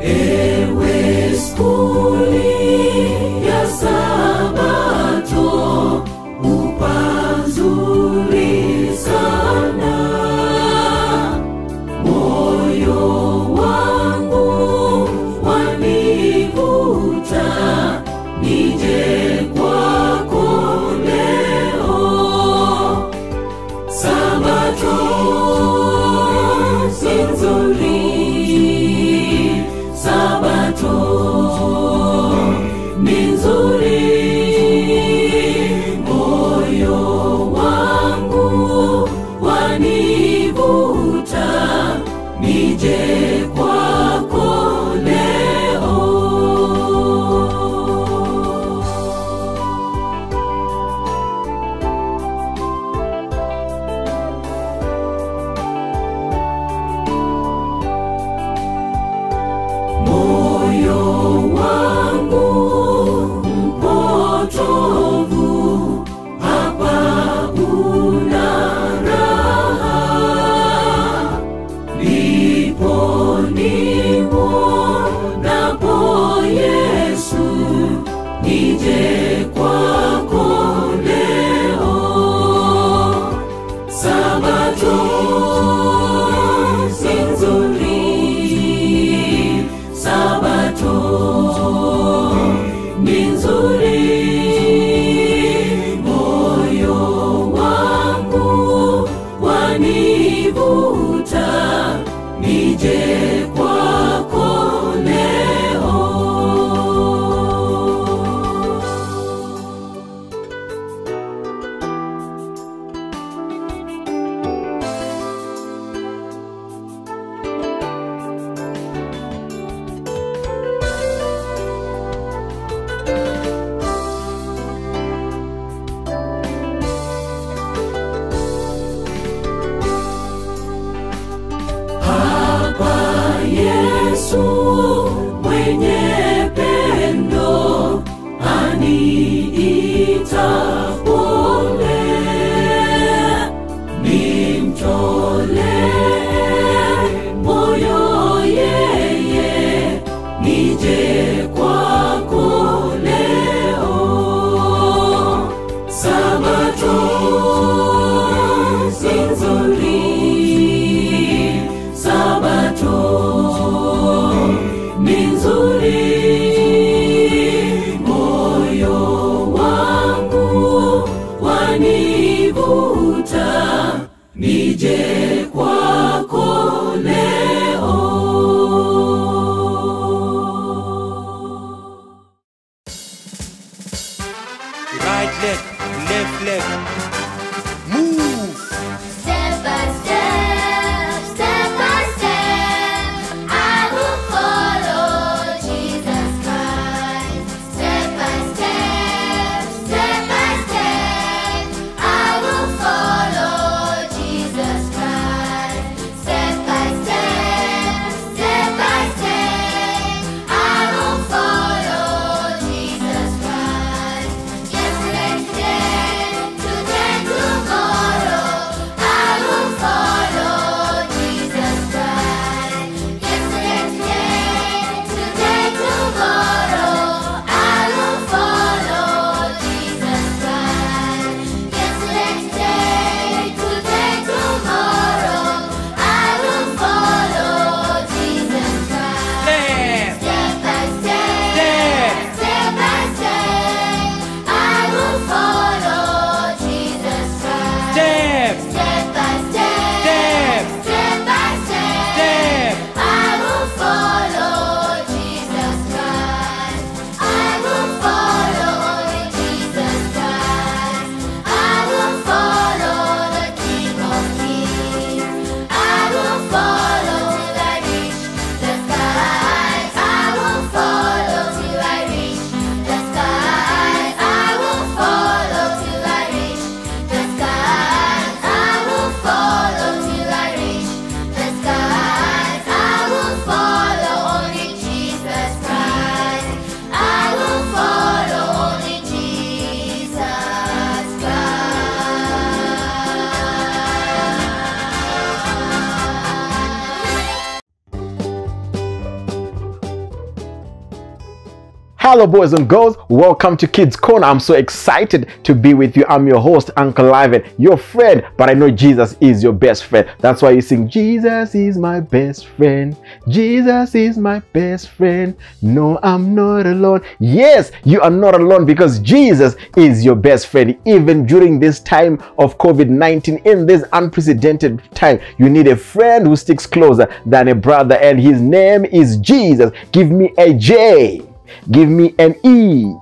Ewe skuli ya Sabato, upanzuri sana. Moyo wangu wanivuta, nije kwako leo. Sabato si nzuri, Sabato ni nzuri, moyo wangu wanivuta, nije kwako leo. Moyo wangu mpotovu, hapa una raha. Ndipo nimwonapo Yesu, nije kwako leo. Sabato si nzuri, Sabato ni nzuri, moyo wangu wanivuta, nije kwako leo. Hapa Yesu mwenye pendo aniita pole, nimtolee moyo yeye, nije kwako leo. Sabato si nzuri, Sabato ni nzuri, moyo wangu wanivuta, nije kwako leo. Right leg, left leg, move. Step by step, step by step, I will follow Jesus Christ. Step by step, step by step, I will follow Jesus Christ. Step by step, step by step, I will follow Jesus Christ. Yesterday, today, Hello boys and girls, welcome to Kids Corner. I'm so excited to be with you. I'm your host, Uncle Ivan, your friend, but I know Jesus is your best friend. That's why you sing, Jesus is my best friend. Jesus is my best friend. No, I'm not alone. Yes, you are not alone because Jesus is your best friend. Even during this time of COVID-19, in this unprecedented time, you need a friend who sticks closer than a brother, and his name is Jesus. Give me a J. Give me an E,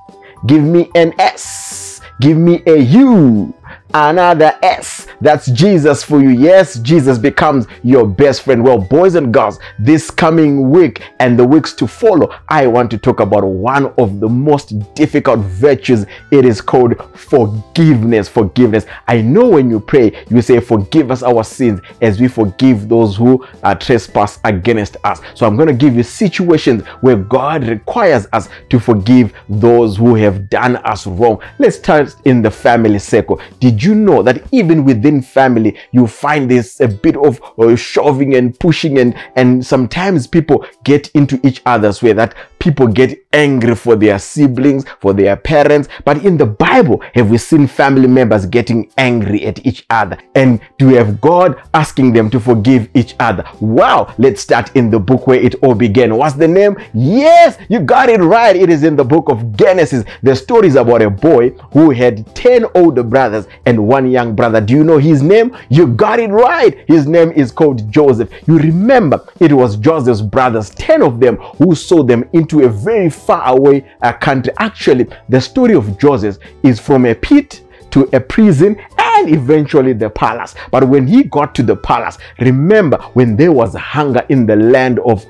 give me an S, give me a U, another S. That's Jesus for you. Yes, Jesus becomes your best friend. Well, boys and girls, this coming week and the weeks to follow, I want to talk about one of the most difficult virtues. It is called forgiveness. Forgiveness. I know when you pray, you say, forgive us our sins as we forgive those who trespass against us. So I'm going to give you situations where God requires us to forgive those who have done us wrong. Let's start in the family circle. Did you know that even within family you find this a bit of shoving and pushing, and sometimes people get into each other's way, that people get angry for their siblings, for their parents? But in the Bible, have we seen family members getting angry at each other? And do we have God asking them to forgive each other? Wow, let's start in the book where it all began. What's the name? Yes, you got it right. It is in the book of Genesis. The story is about a boy who had 10 older brothers and one young brother. Do you know his name? You got it right. His name is called Joseph. You remember, it was Joseph's brothers, 10 of them, who sold them into a very far away country. Actually, the story of Joseph is from a pit to a prison and eventually the palace. But when he got to the palace, remember, when there was hunger in the land of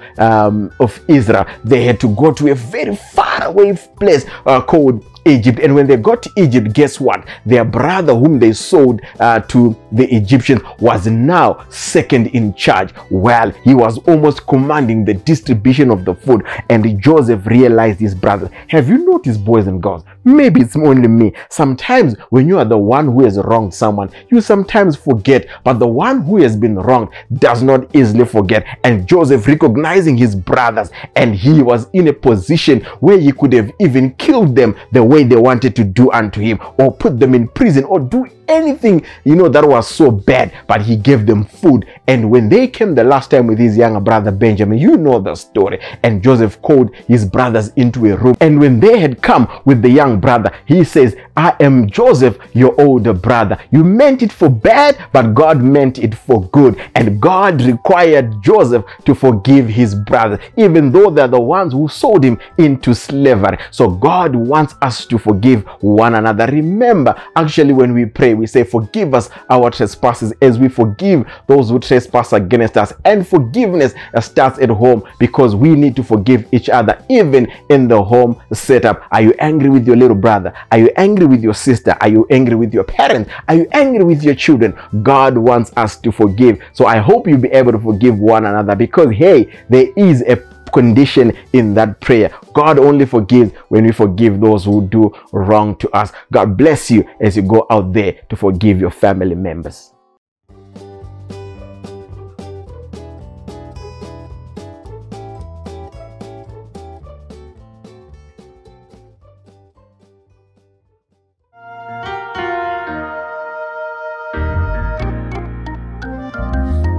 Israel, they had to go to a very far away place called Egypt. And when they got to Egypt, guess what? Their brother whom they sold to the Egyptians was now second in charge. Well, he was almost commanding the distribution of the food. And Joseph realized his brothers. Have you noticed, boys and girls? Maybe it's only me. Sometimes when you are the one who has wronged someone, you sometimes forget, but the one who has been wronged does not easily forget. And Joseph, recognizing his brothers, and he was in a position where he could have even killed them the way they wanted to do unto him, or put them in prison, or do anything, that was so bad, but he gave them food. And when they came the last time with his younger brother Benjamin, you know the story, and Joseph called his brothers into a room, and when they had come with the young brother, he says, I am Joseph, your older brother. You meant it for bad, but God meant it for good. And God required Joseph to forgive his brothers, even though they're the ones who sold him into slavery. So God wants us to forgive one another. Remember, actually, when we pray, we say, forgive us our trespasses as we forgive those who trespass against us. And forgiveness starts at home, because we need to forgive each other even in the home setup. Are you angry with your little brother? Are you angry with your sister? Are you angry with your parents? Are you angry with your children? God wants us to forgive. So I hope you'll be able to forgive one another, because hey, there is a condition in that prayer. God only forgives when we forgive those who do wrong to us. God bless you as you go out there to forgive your family members.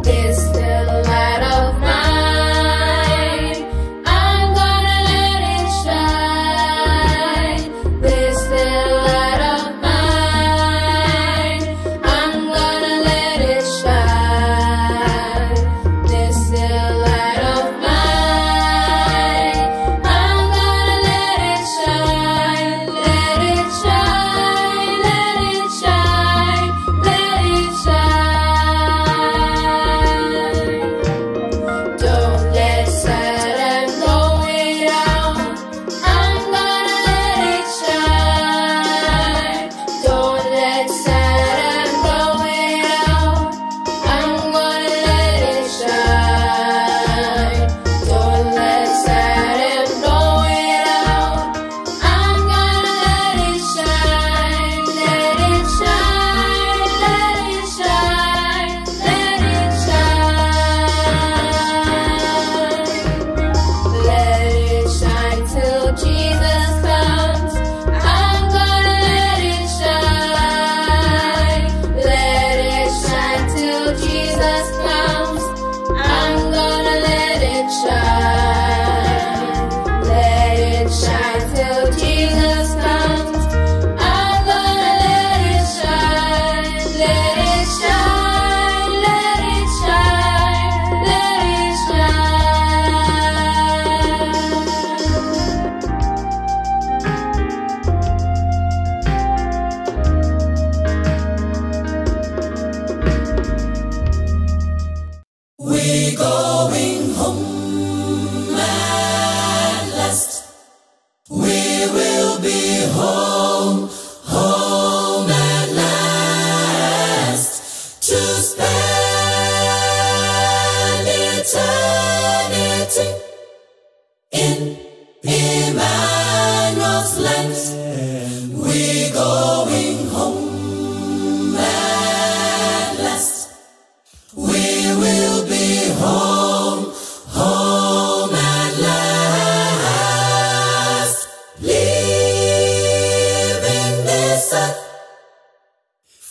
This little light of mine, I'm gonna let it shine. This little light of mine, I'm gonna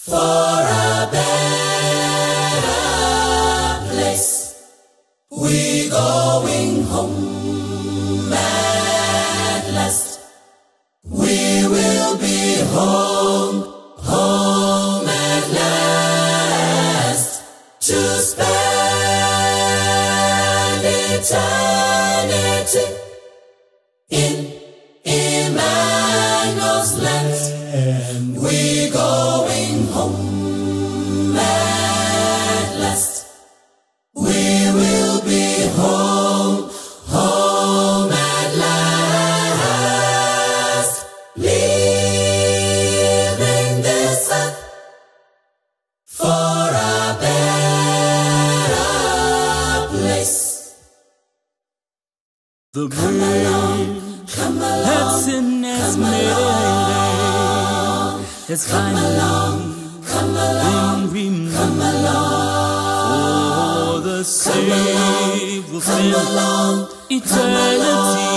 for a better place. We going home at last. We will be home, home at last, to spend eternity in Emmanuel's land. We going home at last. We will be home, home at last, leaving this earth for a better place. The Come along, come along, that's in its has finally been removed. For the sake will spend eternity,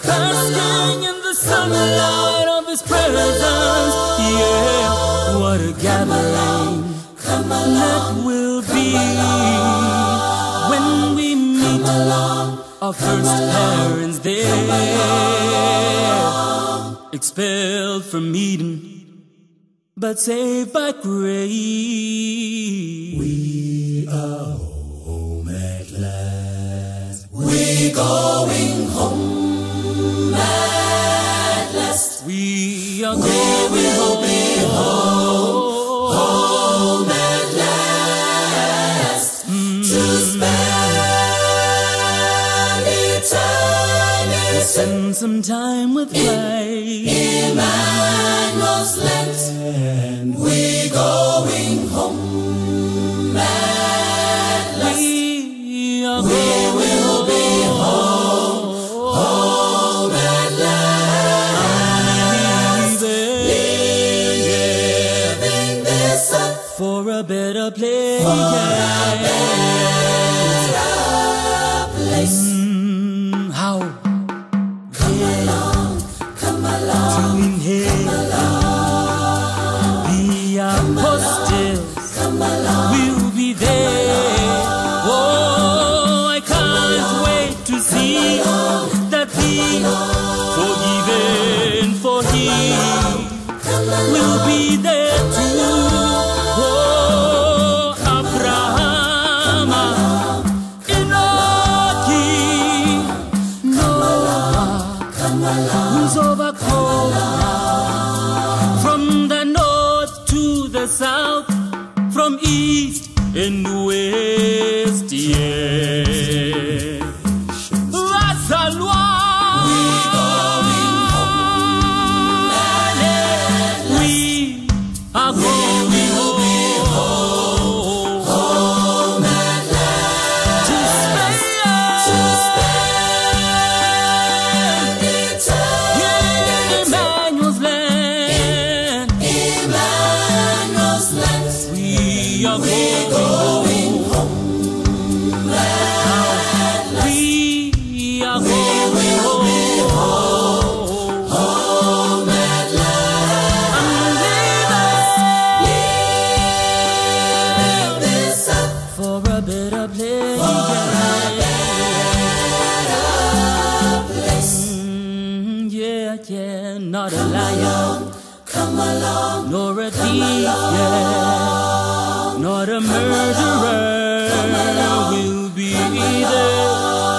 basking in the sunlight of His presence. Yeah, what a gathering that will be when we meet our first parents there, expelled from Eden, but saved by grace. we are home at last. We going home at last. We are We going will be home, home at last, to spend eternity spend some time with Christ. Emmanuel's land. We going home at last. We are We will be home, home at last, leaving this earth for a better place. for a better place. How Come along, come along, to inherit the apostles come along. will be there. Oh, I can't wait to see that we forgiven for Him will be there too. Oh, Abraham, Enoch, Noah, who's overcome from the north to the south, from east and west, yeah. Rasalwa, we are going home, Home at last, to spend eternity Emmanuel's land. Emmanuel's land. We are going home at last. We are going home. Home at last. Leaving this earth For a better place. for a better place. Yeah, yeah, not a liar, Come along, nor a thief, yeah, not a murderer will be there.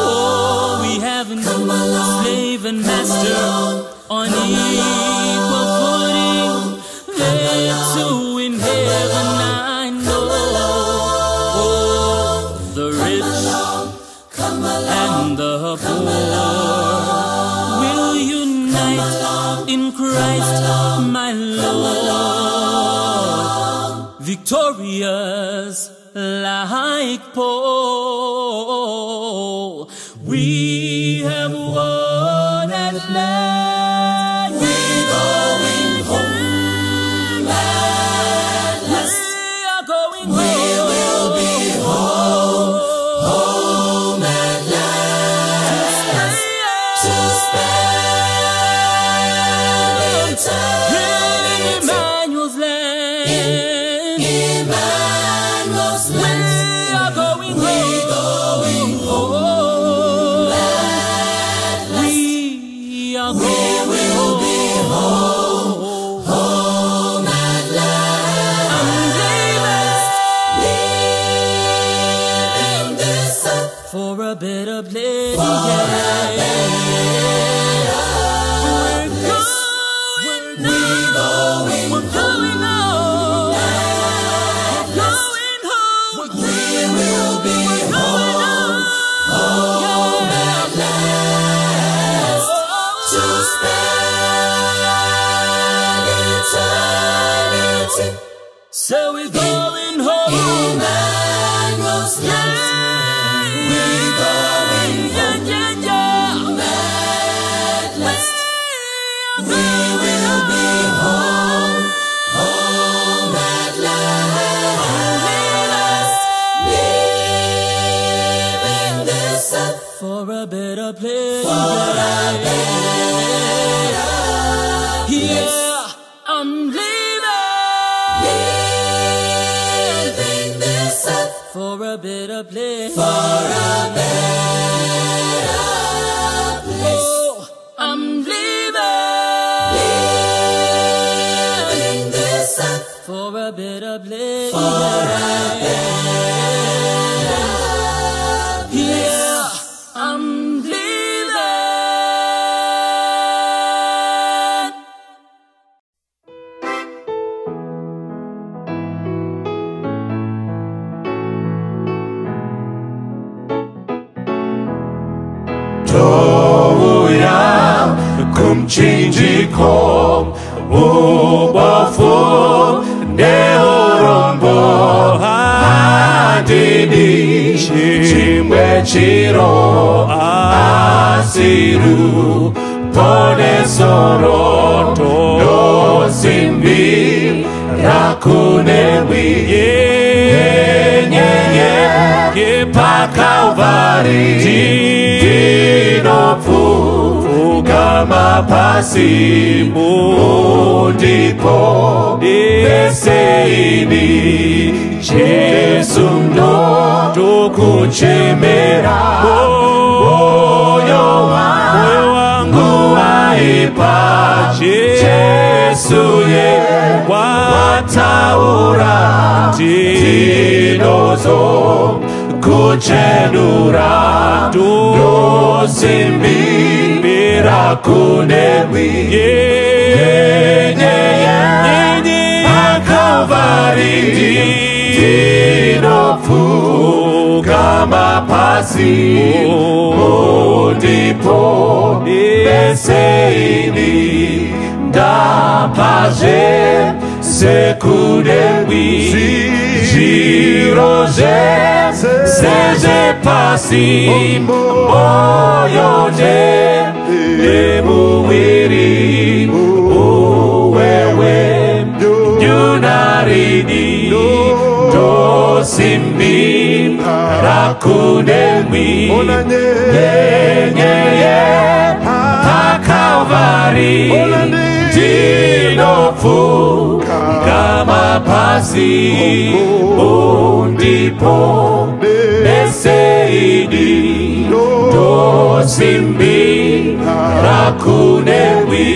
Oh, we haven't slave and master on equal footing. There too in heaven, I know. Oh, the rich and the poor will unite in Christ, my Lord, victorious like Paul. We have won at last. we're going home at last. We are going We will be home, home at last, to spend eternity in Emmanuel's land. So we're going home. Emmanuel's land. We're going home. At last. We will be home. Home at last. Leaving this earth For a better place. for a better place. Yeah, I'm leaving. Leaving this earth For a better place. for a better place. Oh, I'm leaving. Leaving this earth For a better place. for a better place. Yeah, I'm leaving. 도우야 금친지콩 우버품 내 오름보 하디니 짐외치로 아시루 보내서로 노심비 라쿠네위 예예예 파카우바리 Kama pasimu ndipo Neseini Jesu ndo tukuchemera Moyo wangu waipa Jesu ye wataura Tinozo kuchenura Dosimbi Kunewi Akavari Dinofu Kama pasi Ndipo Neseini Dapaje Sekunewi Giroje Seje pasi Moyoje Emuwiri uwewe Yunarini Dosimbi Rakunemi Yeye Pakavari Dinofu Kama pasi Undipo Neseini Dosimbi Rakunewi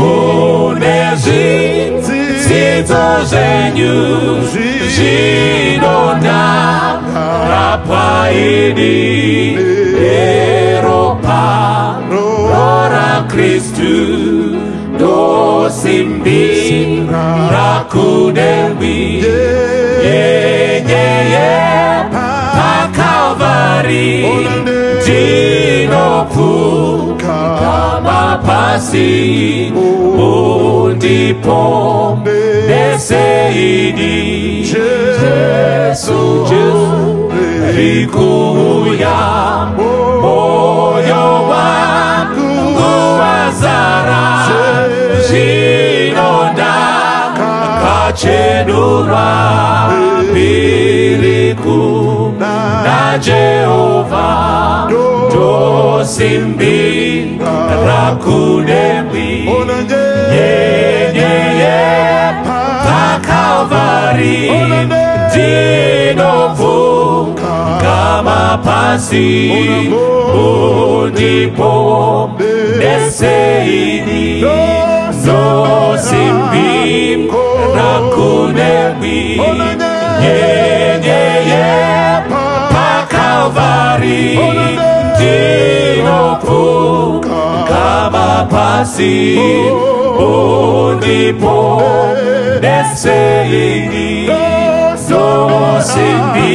Munezi Zito zenyu Zinona Rapaini Eropa Rora Christu Dosimbi Rakunewi Yeye Pakavari Dinopu Kama pasi Undipo Neseini Jesu Rikuya Moyo wangu wazara Zinonda Kachenura Biliku Na Jehovah Dosimbi Rakunewi Yeye Pakavari Dinofu Kama pasi Undipo Neseini Dosimbi Rakunewi Yeye Pakavari Dinofu Kama pasi Undipo Neseini Dosimbi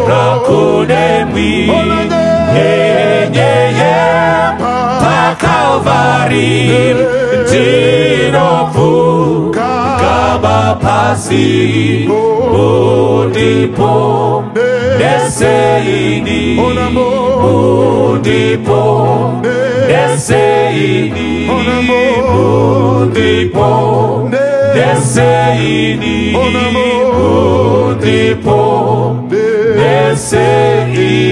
Rakunewi Yeye Pakavari Dinofu Kama pasi Ndipo Deseini Ndipo Deseini Ndipo Deseini Ndipo Deseini.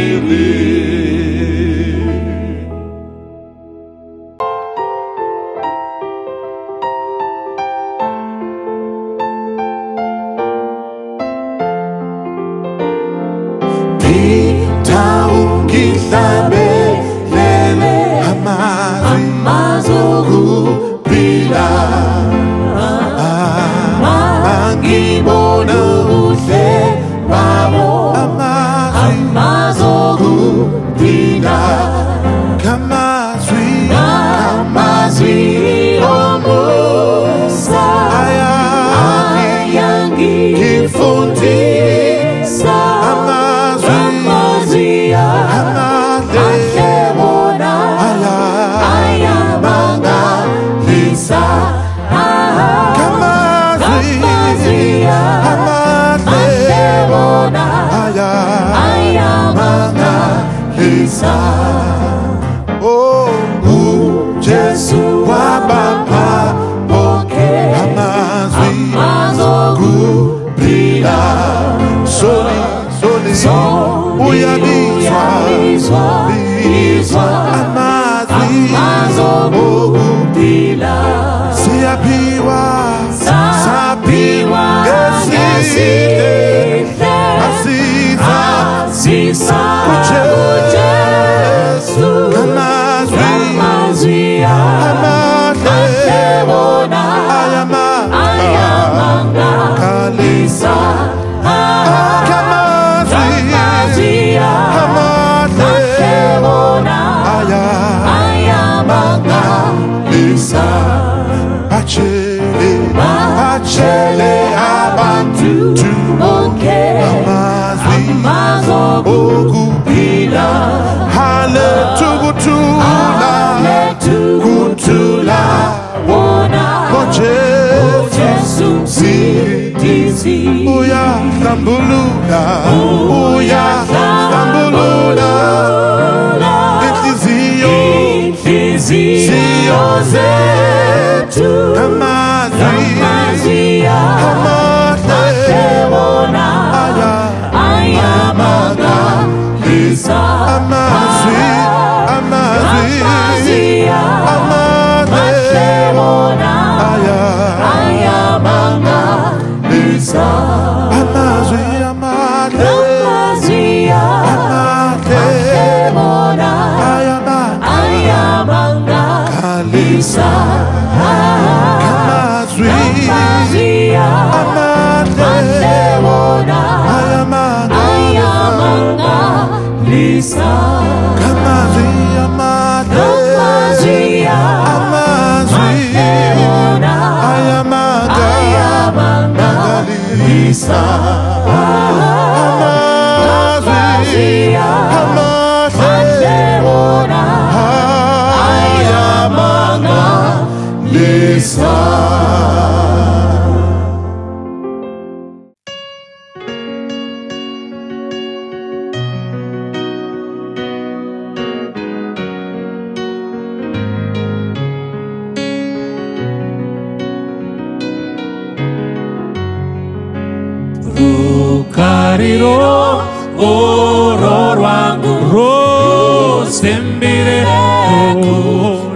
Rukariro oro rwangu rosembire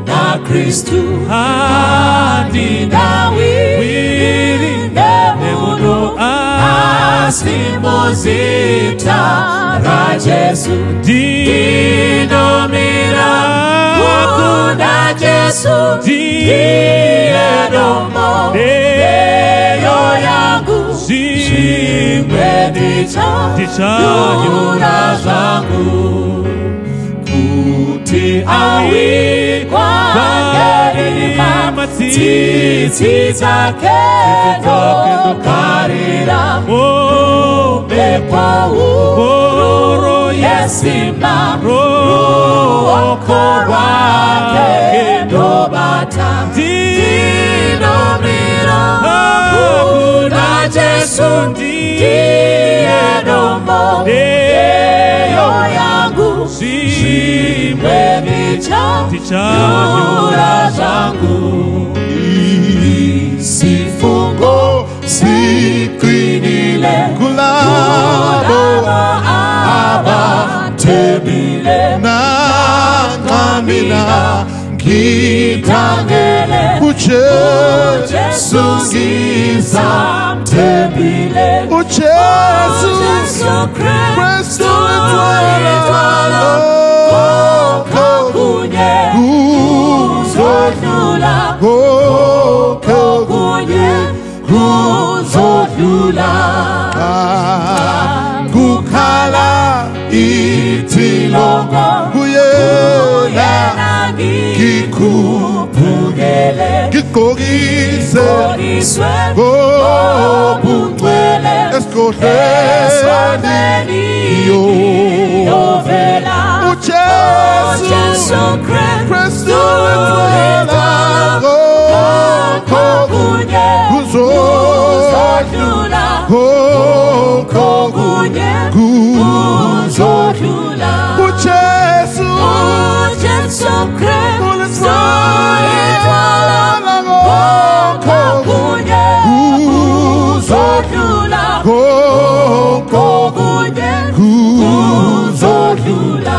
na Kristu hadi nawirinde muno asimozita ra Jesu dinomira kukunda Jesu diedomo deyo yangu Dicha yura zangu kuti awi kwa matiti zake karira mepa uro yesima ruokora kedobata dinomira Yesu ndiye dombo Eyo yangu Simweni nyura zangu Sifungo Sikwinile Kulabo Abatebile Nangamina Ngitangele Ujesu Ngizamtebile Ujesu Kristu Etwala Kokunye Kuzodlula Kokunye Kuzodlula Kukhala Itilongo Kuyela Kikupugele Kikogise Kobungwele Eskodeni Yovela Ujesu Kristu Etwela Kokunye Kuzodlula Kokunye Kuzodlula Ujesu Kristu Etwala Kokunye Kuzodlula Kokunye Kuzodlula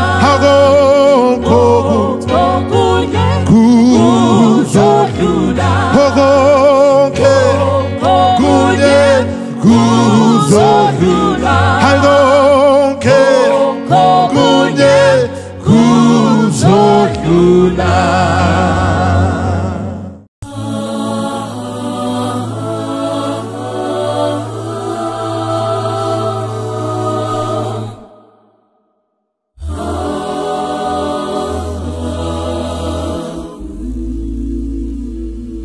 Kokunye Kuzodlula Kokunye Kuzodlula Kokunye Kuzodlula.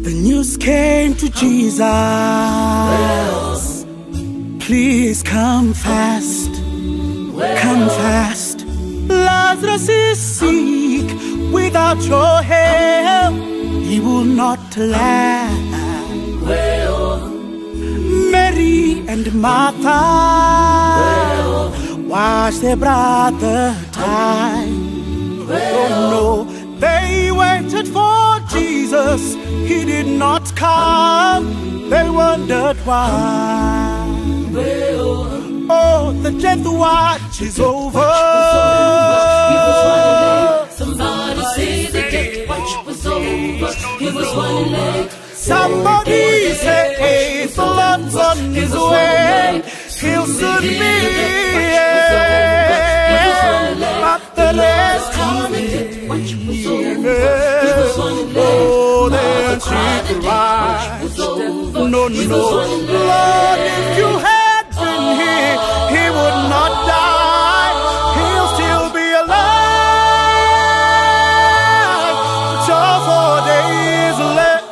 The news came to Jesus. Please come fast. Come fast. Lazarus is sick. Without your help, he will not last. Mary and Martha watched their brother die. Oh no, they waited for Jesus. He did not come. They wondered why. Oh, the death watch is over. Somebody say the death watch was over. He was running late. Somebody say the Lord's on his way. He'll soon be here. But the rest coming. Oh, then she cried. No, Lord, if you had been here, he would not die. He'll still be alive. Just 4 days late.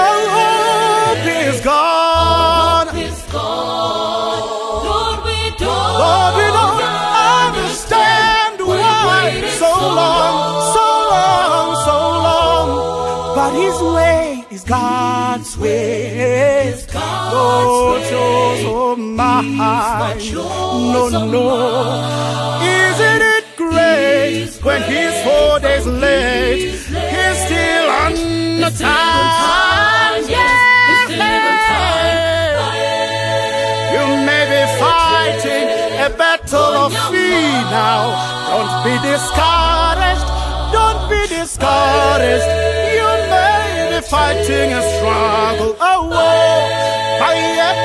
Our hope is gone. Lord, we don't understand why so long. But his way is God's way. Oh, my. No. Isn't it great when he's 4 days late? He's still on the time. Yeah. You may be fighting a battle of fear now. Don't be discouraged. Don't be discouraged. You may be fighting a struggle. Oh, by yet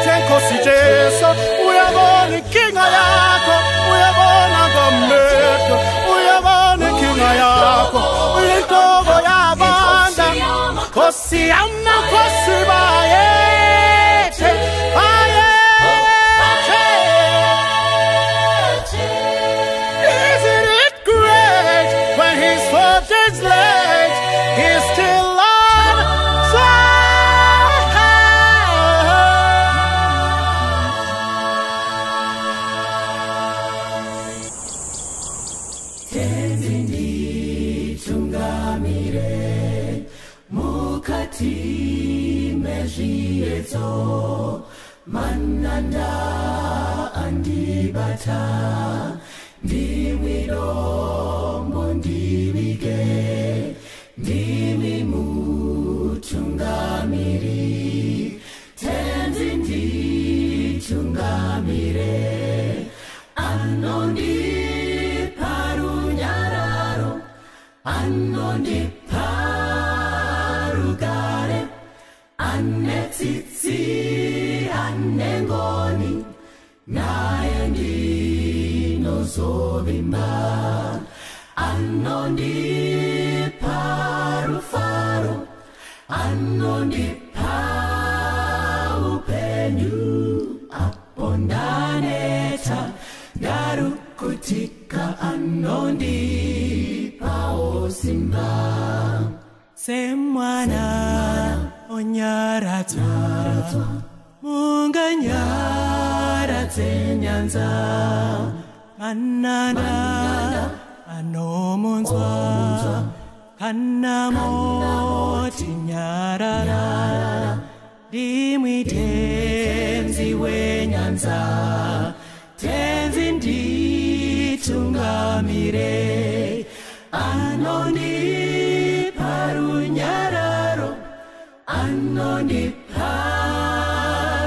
si Jesu, we are born a king ayako. We are born a gometo. We are born a king ayako. We togo ya banda. Kosi amma kosi baete. Isn't it great when he's 4 days late? He's still on time. chieto mananda andibata ndiwidombo ndiwige ndimi mutungamiri tenzi nditungamire anondipa runyararo anondipa rugare anetsitsi anengoni naye ndinozovimba anondipa rufaro anondipa upenyu apondaneta darukutika anondipa osimba semwana onyaratwa munganyaratse nyanza manana anomonzwa kanamoti nyarara dimwitenzi wenyanza tenzi nditungamire anondipa runyararo anondipa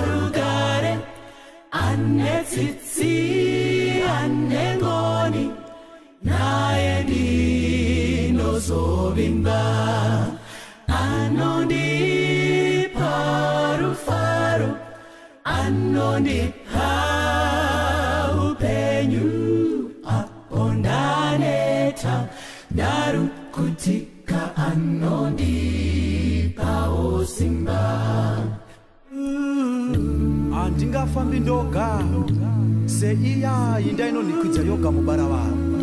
rugare anetsitsi anengoni naye ndinozovimba anondipa rufaro anondipa upenyu apondaneta darukutika anondipa osimba handingafambi ndoga seiya indainonikwidza yoga mubara vanhu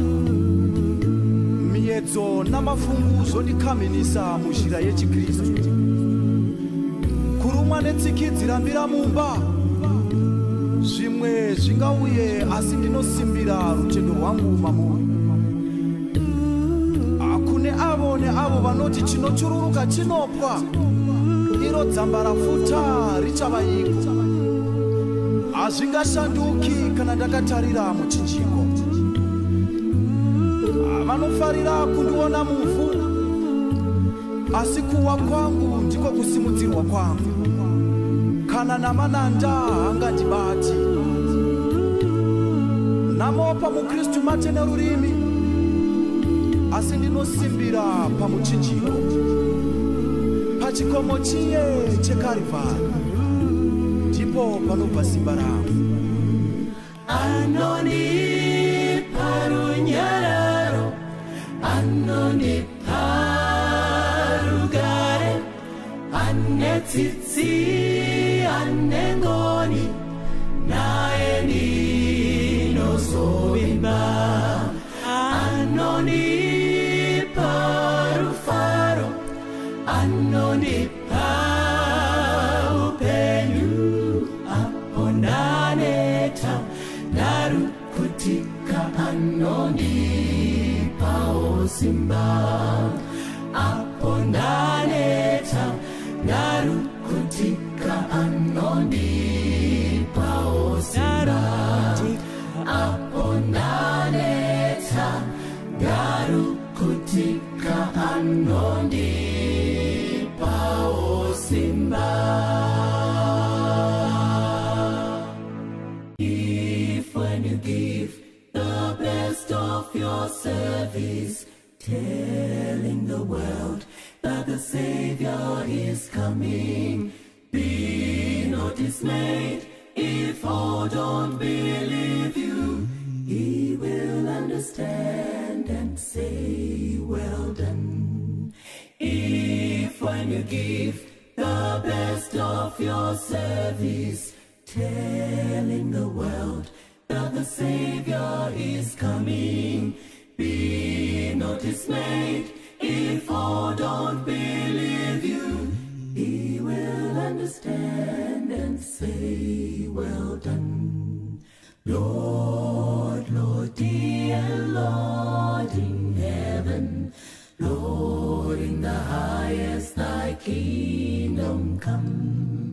miedzo namafungu zvondikaminisa muzhira yechikristu kurumwa netsikidzi rambira mumba zvimwe zvingauye asi ndinosimbira rutendo rwangu mamuri kune avo neavo vanoti chinochururuka chinopwa iro dzamba rafuta richavaiko hazvingashanduki kana ndakatarira muchinjiko vanofarira kundiona muvhu asi kuwa kwangu ndiko kusimudzirwa kwangu kana namananda hangandibati namopa mukristu mate nerurimi asi ndinosimbira pamuchinjiko pachikomo chiye chekarivhari ndipo panobva simba rangu anondipa runyararo anondipa rugare anetsitsi anengoni naye ndinozovimba anondipa rufaro anondipa upenyu apondaneta darukutika anondipa osimba apondaneta darukutika anondipa osimba apondaneta darukutika anondipa osimba. If when you give the best of your service, telling the world that the Savior is coming, be not dismayed if all don't believe you. He will understand and say, well done. If when you give the best of your service, telling the world that the Savior is coming, be not dismayed if all don't believe you. He will understand and say, well done. Lord, Lord, dear Lord in heaven, Lord in the highest, thy kingdom come.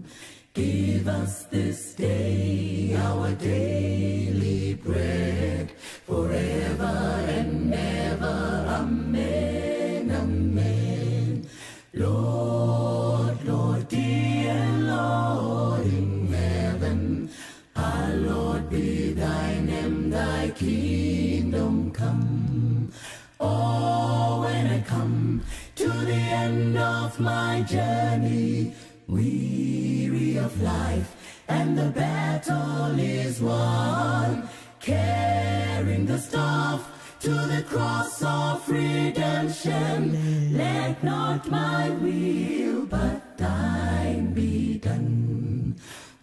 Give us this day our daily bread, forever and ever. Amen, amen. Lord, Lord, dear Lord in heaven, hallowed be thy name, thy kingdom come. Oh, when I come to the end of my journey, weary of life, and the battle is won, carrying the staff to the cross of redemption. Let not my will but thine be done.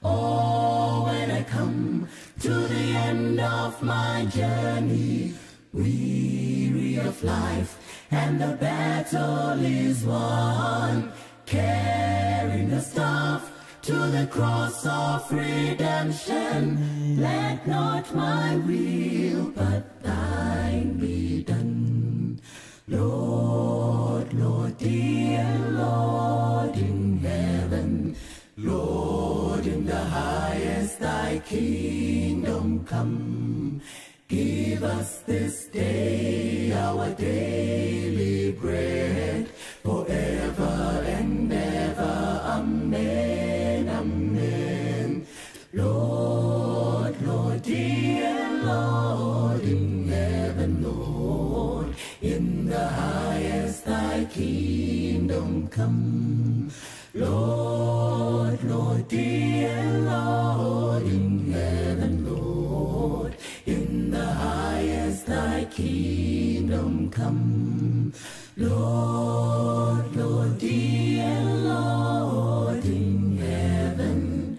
Oh, when I come to the end of my journey, weary of life, and the battle is won, carrying the staff to the cross of redemption. Let not my will but thine be done. Lord, Lord, dear Lord in heaven, Lord in the highest, thy kingdom come. Give us this day our daily bread, forever and ever. Amen, amen. Lord, Lord, dear Lord in heaven, Lord, in the highest thy kingdom come. Lord, Lord, dear Lord in heaven, Lord, in the highest thy kingdom come. Lord, Lord, dear Lord in heaven,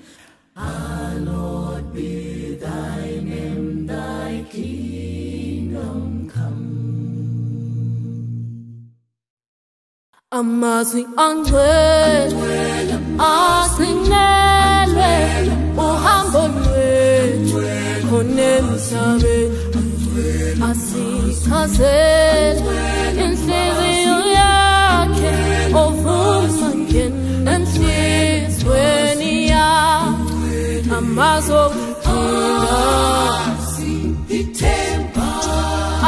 hallowed be thy name, thy kingdom come. Amazwi angcwele asinelwe uhambo lwethu khona emhlabeni, asichazele inhliziyo yakhe ovuma ngena enhlizweni yakhe. Amazwi okuphila Ithemba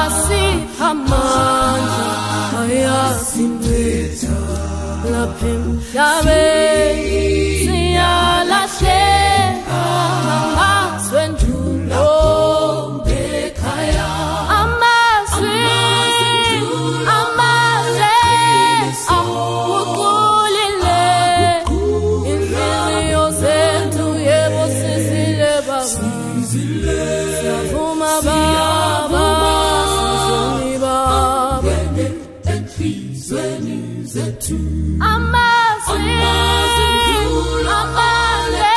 asipha amandla ayasimbetha lapha emhlabeni, siyalahleka amazwi endulo ekhaya. Amazwi amahle aguqulile inhliziyo zethu, yebo sizile Baba, siyavuma Baba, sizoni Baba. enhlizweni zethu. Amazwi amahle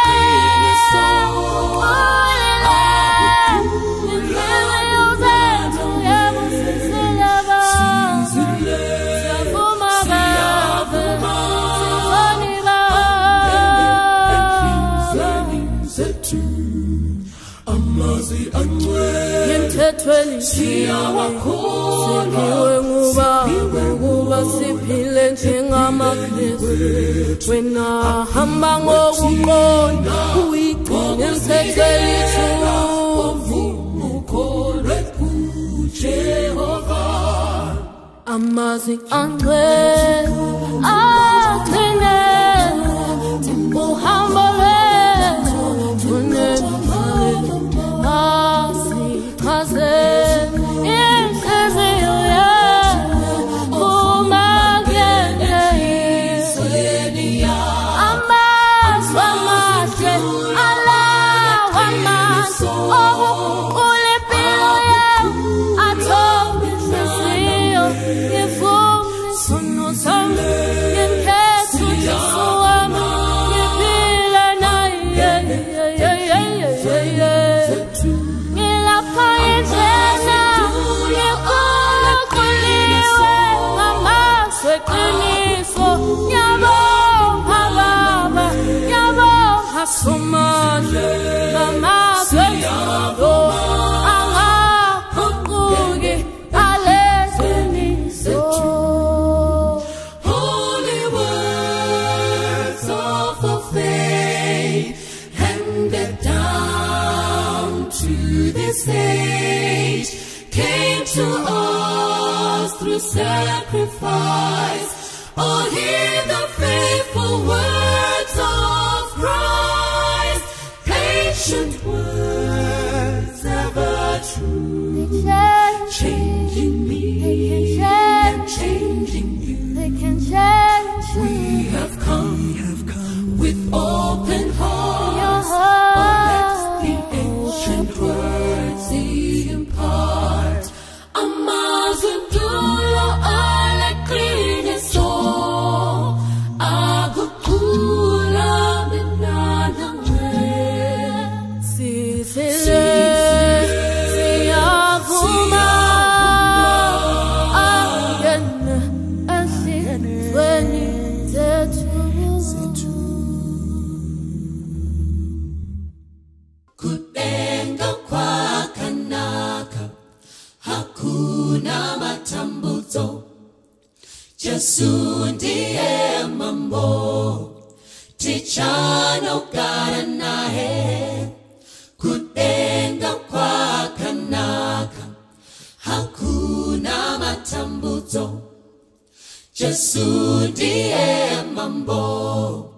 inhliziyo zethu, yebo sizile Baba, siyavuma Baba, sizoni Baba. Amazwi angcwele Emthethweni siyawakholwa, sikiwe nguba siphile njengamaKristu. Wena hamba ngokuqonda uyigcine emthethweni ukholwe kuJehova. amazwi angcwele agcine uhambo lwethu asichazele inhliziyo yakhe uma ngene izweni yakhe. Amazwi amahle alawa amazwi okuguqula impilo yami, athoba inhliziyo, ngivuma isono sami, ngikhethe uJesu wami, ngiphile this age came to us through sacrifice. Oh, hear the faithful words of Christ, patient words ever true, changing me and changing you. We have come with open hearts. Oh, let the ancient words impart. Amazudulo ala clean soul. Agukula binana we. Sisile siyavuma agana asitweni zetu. Kudenga kwa kanaka hakuna matambuzo. Yesu ndiye mambo tichano gara naye. Kudenga kwa kanaka hakuna matambuzo. Yesu ndiye mambo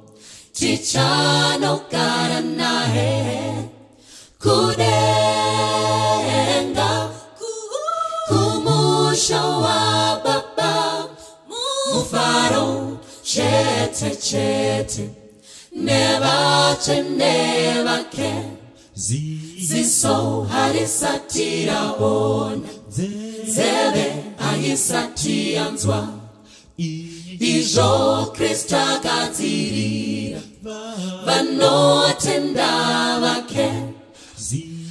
tichano gara naye. Kudenga kumusha wa baba mufaro chete chete nevache nevake ziso halisatira ona zeve ahisatia nzwa ijo Krista gadzirira vanotenda vake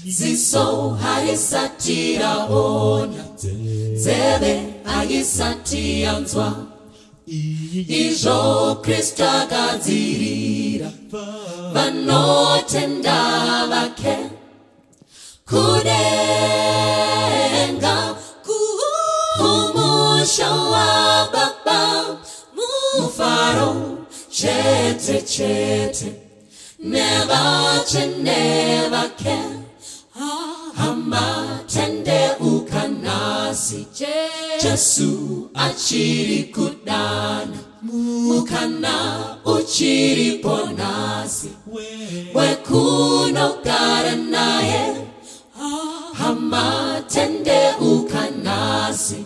ziso halisatira ona zeve ahisatia nzwa ijo Krista gadzirira vanotenda vake. Kudenga kumusha wa baba mufaro chete chete nevache nevake hama tende ukanasi Jesu achiri kudana mukana uchiri ponasi wekuno gara naye hama tende ukanasi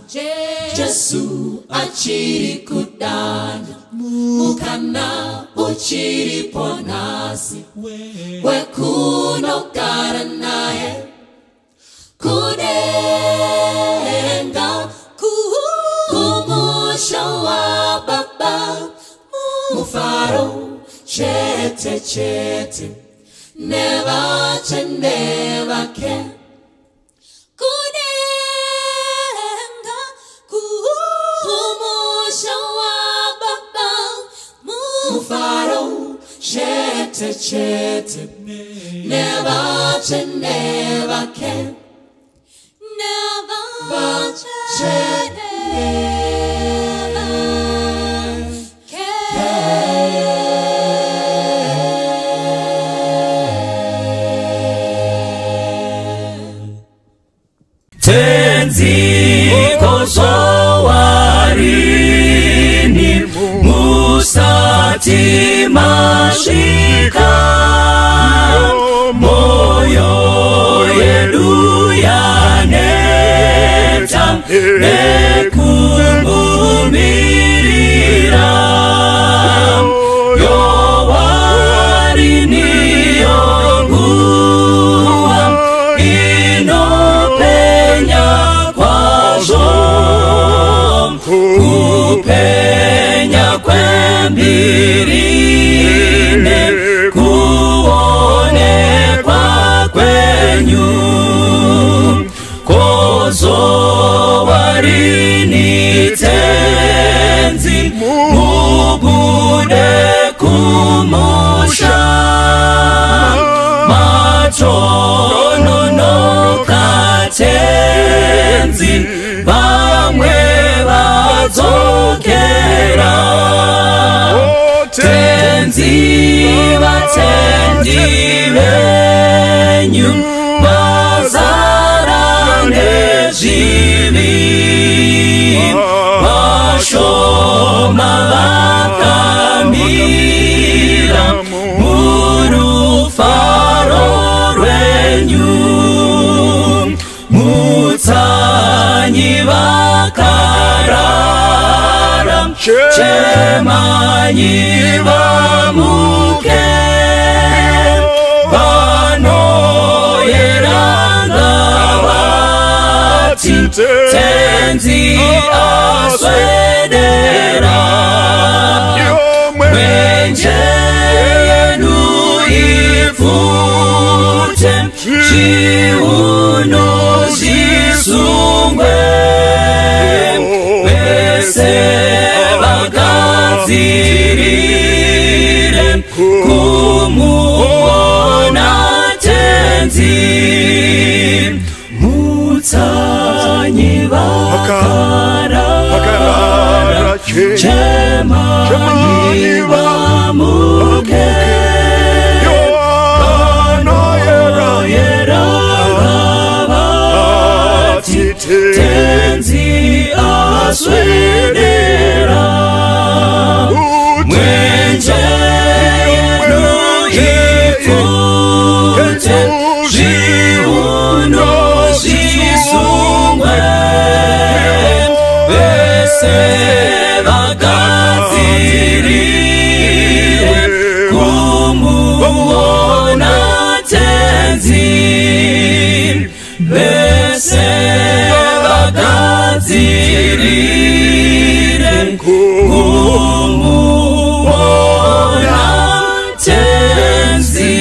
Jesu achiri kudana mukana uchiri ponasi wekuno gara naye. Kudenga kumusha wa baba mufaro chete chete nevache nevake. Kudenga kumusha wa baba mufaro chete chete nevache nevake. Tenzi kosowarini musati mashika moyo yedu yaneta nekuvumirira yowarini yonguwa inopenya kwazo kupenya kwembirine kuonekwa kwenyu kozowarini tenzi mubude kumusha matononoka tenzi vamwe vadzokera tenzi vatendi venyu vaza Mutsanyi vamuke vanoyeranga vati tenzi aswedera mwenje yenu ifute chiuno zisungwe vese vagadzirire kumuona tenzi Mutsanyi vakarara chemani vamuke tenzi aswedera mwenje yenu ifute zviuno zvisungwe vese vagadzirire kumuona tenzi vese vagadzirire kumuona tenzi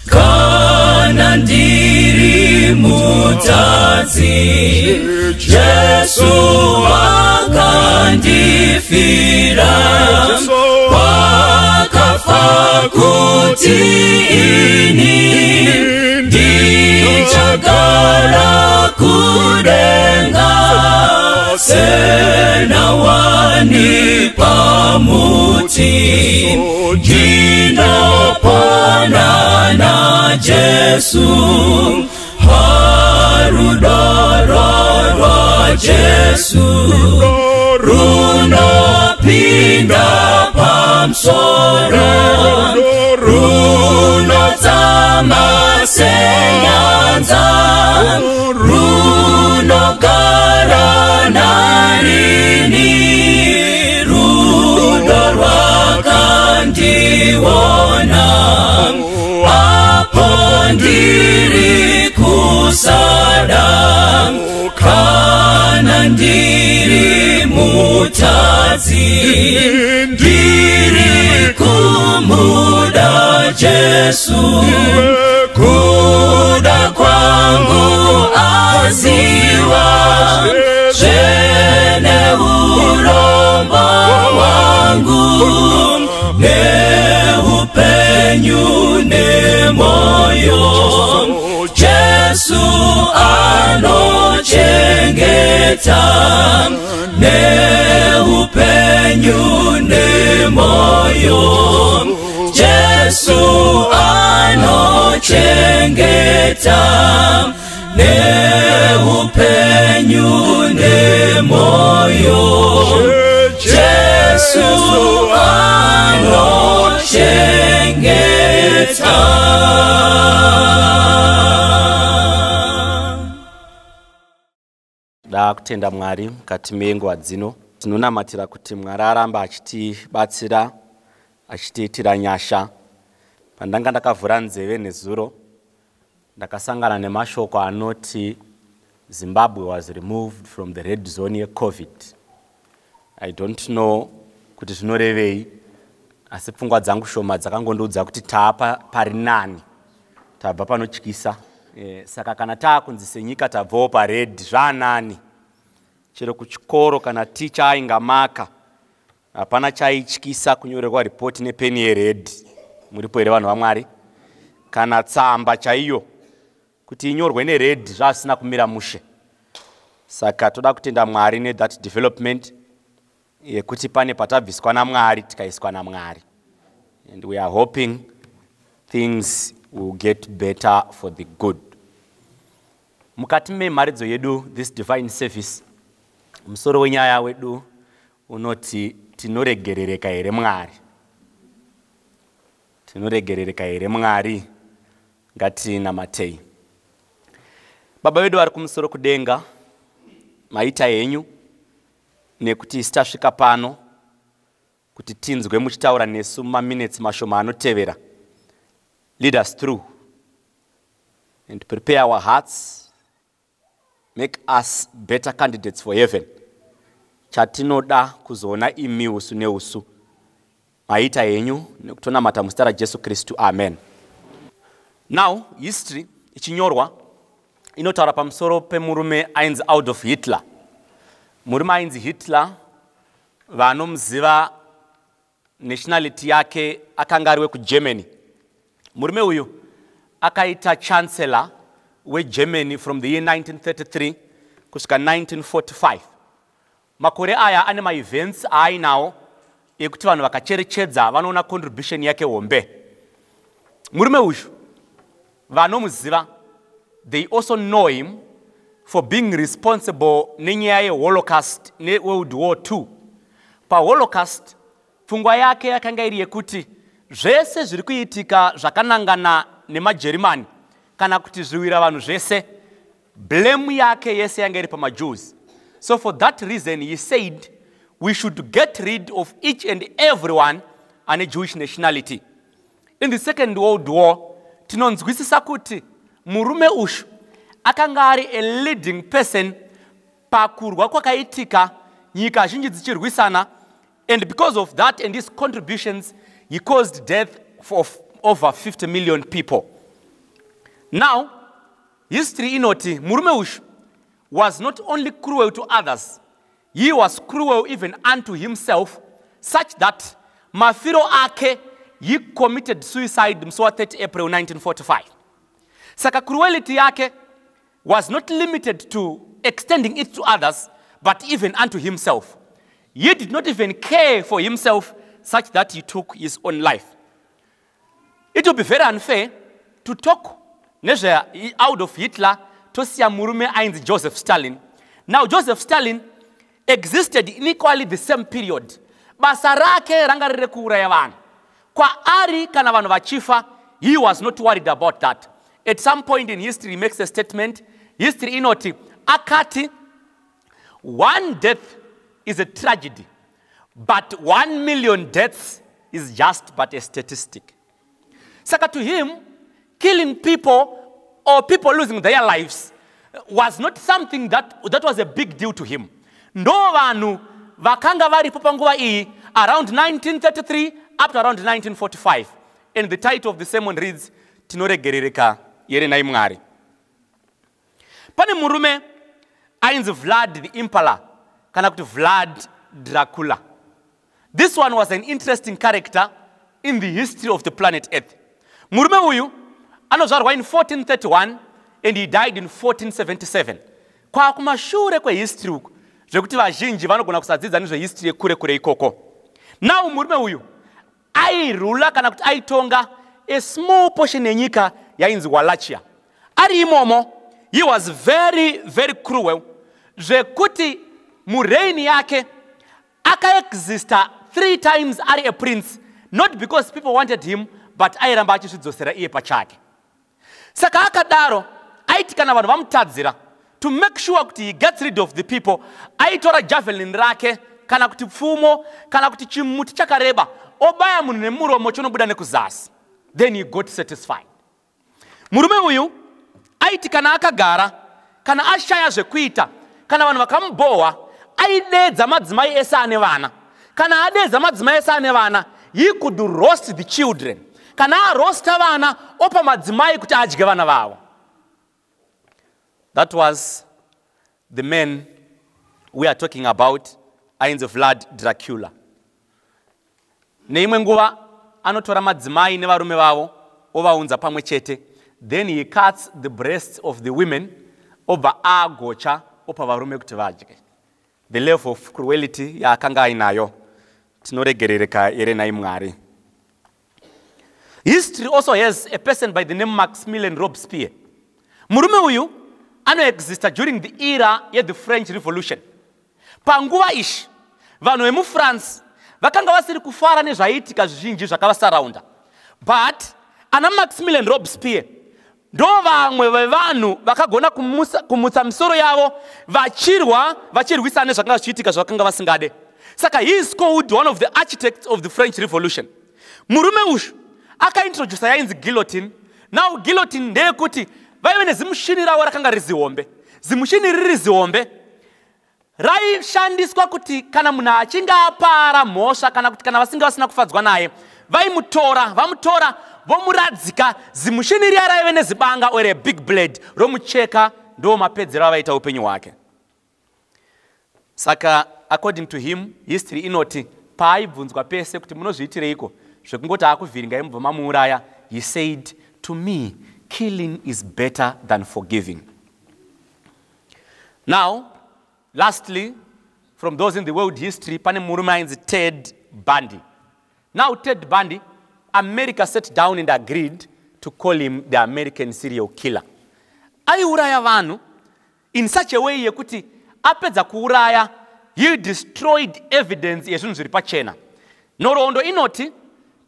kana ndiri mutadzi Jesu akandifira wakafa kuti ini ndichagara kudenga sena wani pamuti ndinopona na Jesu harudoro rwa Jesu runopinda pamsoro runodzama senyanza runogara narini rudo rwakandiona apo ndiri kusada kana ndiri mutadzi ndiri kumuda Jesu kuda kwangu aziwa zvene urombo wangu neupenyu nemoyo Jesu anochengeta neupenyu nemoyo Jesu anochengeta neupenyu nemoyo Jesu anochengeta. Kutenda Mwari mukati menguva dzino tinonamatira kuti Mwari aramba achitibatsira achitiitira nyasha. Pandanga ndakavhura nzeve nezuro ndakasangana nemashoko anoti Zimbabwe was removed from the red zone yeCovid. I don't know kuti zvinorevei, asi pfungwa dzangu shoma dzakangondiudza kuti taapa pari nani, tabva panotyisa. Saka kana taakunzi senyika tabvawo pared zvaanani. Chero kuchikoro kana ticha aingamaka hapana chaityisa kunyorerwa ripoti nepeni yered. Muripo here vanhu vaMwari? Kana tsamba chaiyo kuti inyorwe nered zvasina kumira mushe. Saka toda kutenda Mwari nethat development yekuti pane patabviswa naMwari tikaiswa naMwari. And we are hoping things will get better for the good. Mukati memharidzo yedu this divine service, musoro wenyaya wedu unoti tinoregerereka here Mwari. Tinoregerereka here Mwari. Ngati namatei. Baba wedu vari kumusoro kudenga, maita henyu nekuti sitasvika pano kuti tinzwe muchitaura nesu maminutes mashoma anotevera. Lead us through and prepare our hearts, make us better candidates for heaven. Chatinoda kuzoona imi usu neusu. Maita henyu nekutonamata muzita raJesu Kristu. Amen. Now, history ichinyorwa inotaura pamusoro pemurume ainzi Adolf Hitler. Murume ainzi Hitler vanomuziva nationality yake akanga ari wekuGermany. Murume uyu akaita chancellor weGermany from the year 1933 kusvika 1945. Makore aya ane ma-events aainawo ekuti vanhu vakacherechedza vanoona contribution yake hombe. Murume uyu vanomuziva, they also know him for being responsible nenyaya yeHolocaust neWorld War II. PaHolocaust pfungwa yake yakanga iri yekuti zvese zviri kuitika zvakanangana nemaJerimani kana kuti zviwira vanhu zvese, blame yake yese yanga iri pamaJews. So for that reason he said we should get rid of each and everyone ane Jewish nationality. In the Second World War tinonzwisisa kuti murume ushu akanga ari a leading person pakurwa kwakaitika nyika zhinji dzichirwisana, and because of that and his contributions he caused death of over 50 million people. Now history inoti murume ushu was not only cruel to others, he was cruel even unto himself, such that mafiro ake he committed suicide musi wa 30 April 1945. Saka cruelty yake was not limited to extending it to others, but even unto himself. He did not even care for himself, such that he took his own life. It would be very unfair to talk out of Hitler to see a murume ainzi Joseph Stalin. Now Joseph Stalin existed in equally the same period. Basa rake ranga riri kuuraya vanhu. Kwa ari kana vanhu vachifa, he was not worried about that. At some point in history he makes a statement. History inoti akati, one death is a tragedy, but 1 million deaths is just but a statistic. Saka to him, killing people or people losing their lives was not something that was a big deal to him. Ndo vanhu vakanga varipo panguva iyi around 1933 up to around 1945. And the title of the sermon reads, Tinoregerereka yerenai Mwari. Pane murume ainzi Vlad the Impaler, kana kuti Vlad Dracula. This one was an interesting character in the history of the planet Earth. Murume uyu anozvarwa in 1431 and he died in 1477. Kwa kumashure kwehistory uku zvekuti vazhinji vanogona kusadzidza nezvehistory yekure kure ikoko. Now murume uyu airula kana kuti aitonga a small portion yenyika yainzi Wallachia. Ari imomo, he was very, very cruel. Zvekuti mureign yake akaexista 3 times ari a prince, not because people wanted him, but airamba achizvidzosera iye pachake. Saka akadaro aiti kana vanhu vamutadzira, to make sure kuti he gets rid of the people, aitora javelin rake kana kuti pfumo kana kuti chimuti chakareba obaya munhu nemuromo chonobuda nekuzasi. Then he got satisfied. Murume uyu aiti kana akagara kana ashaya zvekuita kana vanhu vakamubohwa aidedza madzimai ese ane vana. Kana adedza madzimai ese ane vana, he could roast the children. Kana aroasta vana opa madzimai kuti adye vana vavo. That was the man we are talking about, ainzi Vlad Dracula. Neimwe nguva anotora madzimai nevarume vavo ovaunza pamwe chete, then he cuts the breasts of the women obva agocha opa varume kuti vadye. The level of cruelty yaakanga ainayo. Tinoregerereka yerenai Mwari. History also has a person by the name Maximilian Robespierre. Murume uyu anoexista during the era of the French Revolution. Panguva ishi vanhu vemuFrance vakanga vasiri kufara nezvaitika zvizhinji zvakavasaraunda. But ana Maximilian Robespierre ndo vamwe vevanhu vakagona kumutsa misoro yavo vachirwisana nezvakanga zvichiitika zvavakanga vasingade. Saka he is called one of the architects of the French Revolution. Murume uyu akaintrodusa yainzi guillotine. Now guillotine ndeyekuti vaive nezimushini ravo rakanga rizihombe. Zimushini riri zihombe raishandiswa kuti kana munhu achinge apara mhosva kana kuti kana vasinga vasina kufadzwa naye vamutora vomuradzika. Zimushini riya raive nezibanga or a big blade romucheka ndo mapedzero avaita upenyu hwake. Saka according to him history inoti paaibvunzwa pese kuti munozviitireiko zvekungoti akuvhiringai mubva mamuuraya, he said, to me killing is better than forgiving. Now lastly, from those in the world history, pane murume ainzi Ted Bundy. Now Ted Bundy, America sat down and agreed to call him the American serial killer. Aiuraya vanhu in such a way yekuti apedza kuuraya, he destroyed evidence yezvinhu zviri pachena. Nhoroondo inoti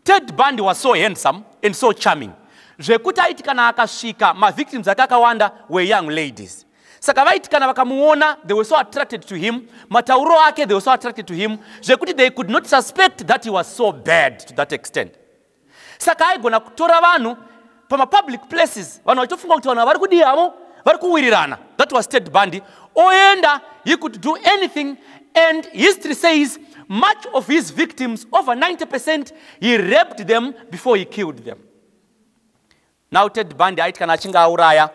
Ted Bundy was so handsome and so charming zvekuti aiti kana akasvika mavictims ake akawanda were young ladies. Saka vaiti kana vakamuona, they were so attracted to him, matauro ake, they were so attracted to him zvekuti they could not suspect that he was so bad to that extent. Saka aigona kutora vanhu pama-public places, vanhu vachitofunga kuti vanhu vari kudii havo, vari kuwirirana. That was Ted Bundy. Oenda, he could do anything, and history says much of his victims, over 90%, he raped them before he killed them. Now Ted Bundy aiti kana achinga auraya,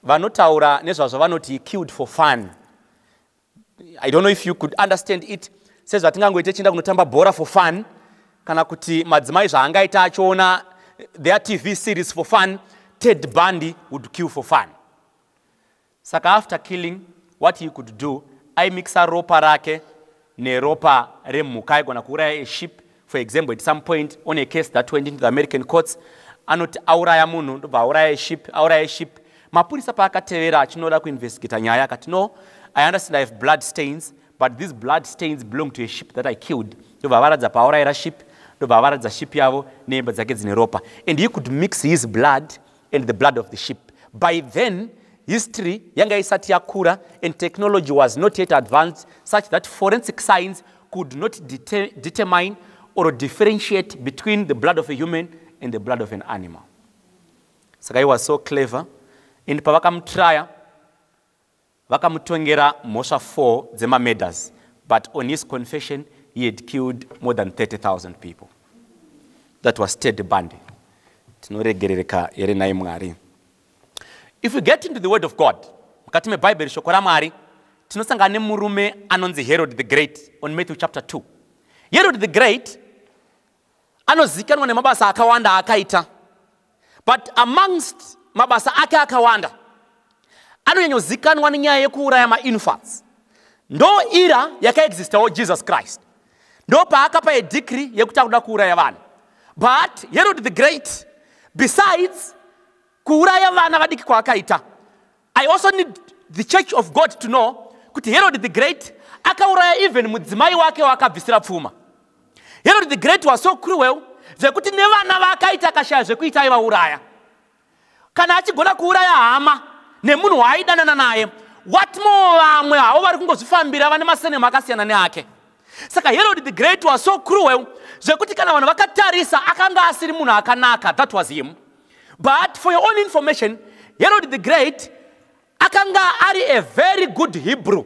vanotaura nezvazvo vanoti he killed for fun. I don't know if you could understand it. Says vatingangoite chinda kunotamba bhora for fun, kana kuti madzimai zvaangaita achiona their TV series for fun. Ted Bundy would kill for fun. Saka after killing, what he could do, aimixa ropa rake neropa remhuka. Aigona kuuraya a sheep, for example, at some point on a case that went into the American courts, anoti auraya munhu ndobva auraya sheep. Mapurisa paakatevera achinoda kuinvestigata nyaya akati, no, I understand I have blood stains, but these blood stains belong to a sheep that I killed. Ndobva varadza paaurayira sheep, ndobva varadza sheep yavo nehembe dzake dzine ropa. And he could mix his blood and the blood of the sheep. By then, history yanga isati yakura and technology was not yet advanced such that forensic science could not determine or differentiate between the blood of a human and the blood of an animal. Saka he was so clever. And pavakamutraya, vakamutongera mhosva 4 dzema-murders. But on his confession, he had killed more than 30,000 people. That was Ted Bundy. Tinoregerereka ere naye Mwari. If we get into the word of God, mukati meBhaibheri shoko raMwari, tinosangana nemurume anonzi Herod the Great on Matthew chapter 2. Herod the Great anozikanwa nemabasa akawanda akaita. But amongst mabasa ake akawanda, anonyanyozikanwa nenyaya yekuuraya ma-infants. Ndo ira yakaexistawo Jesus Christ. Ndo paakapa a decree yekuti akuda kuuraya vanhu. But Herod the Great, besides kuuraya vana vadiki kwaakaita, I also need the Church of God to know kuti Herod the Great akauraya even mudzimai wake waakabvisira pfuma. Herod the Great was so cruel zvekuti nevana vaakaita akashaya zvekuita aivauraya. Kana achigona kuuraya hama nemunhu waaidanana naye, what more vamwe havo vari kungozvifambira vane masenema akasiyana neake. Saka Herod the Great was so cruel zvekuti kana vanhu vakatarisa akanga asiri munhu akanaka. That was him. But for your own information, Herod the Great akanga ari a very good Hebrew.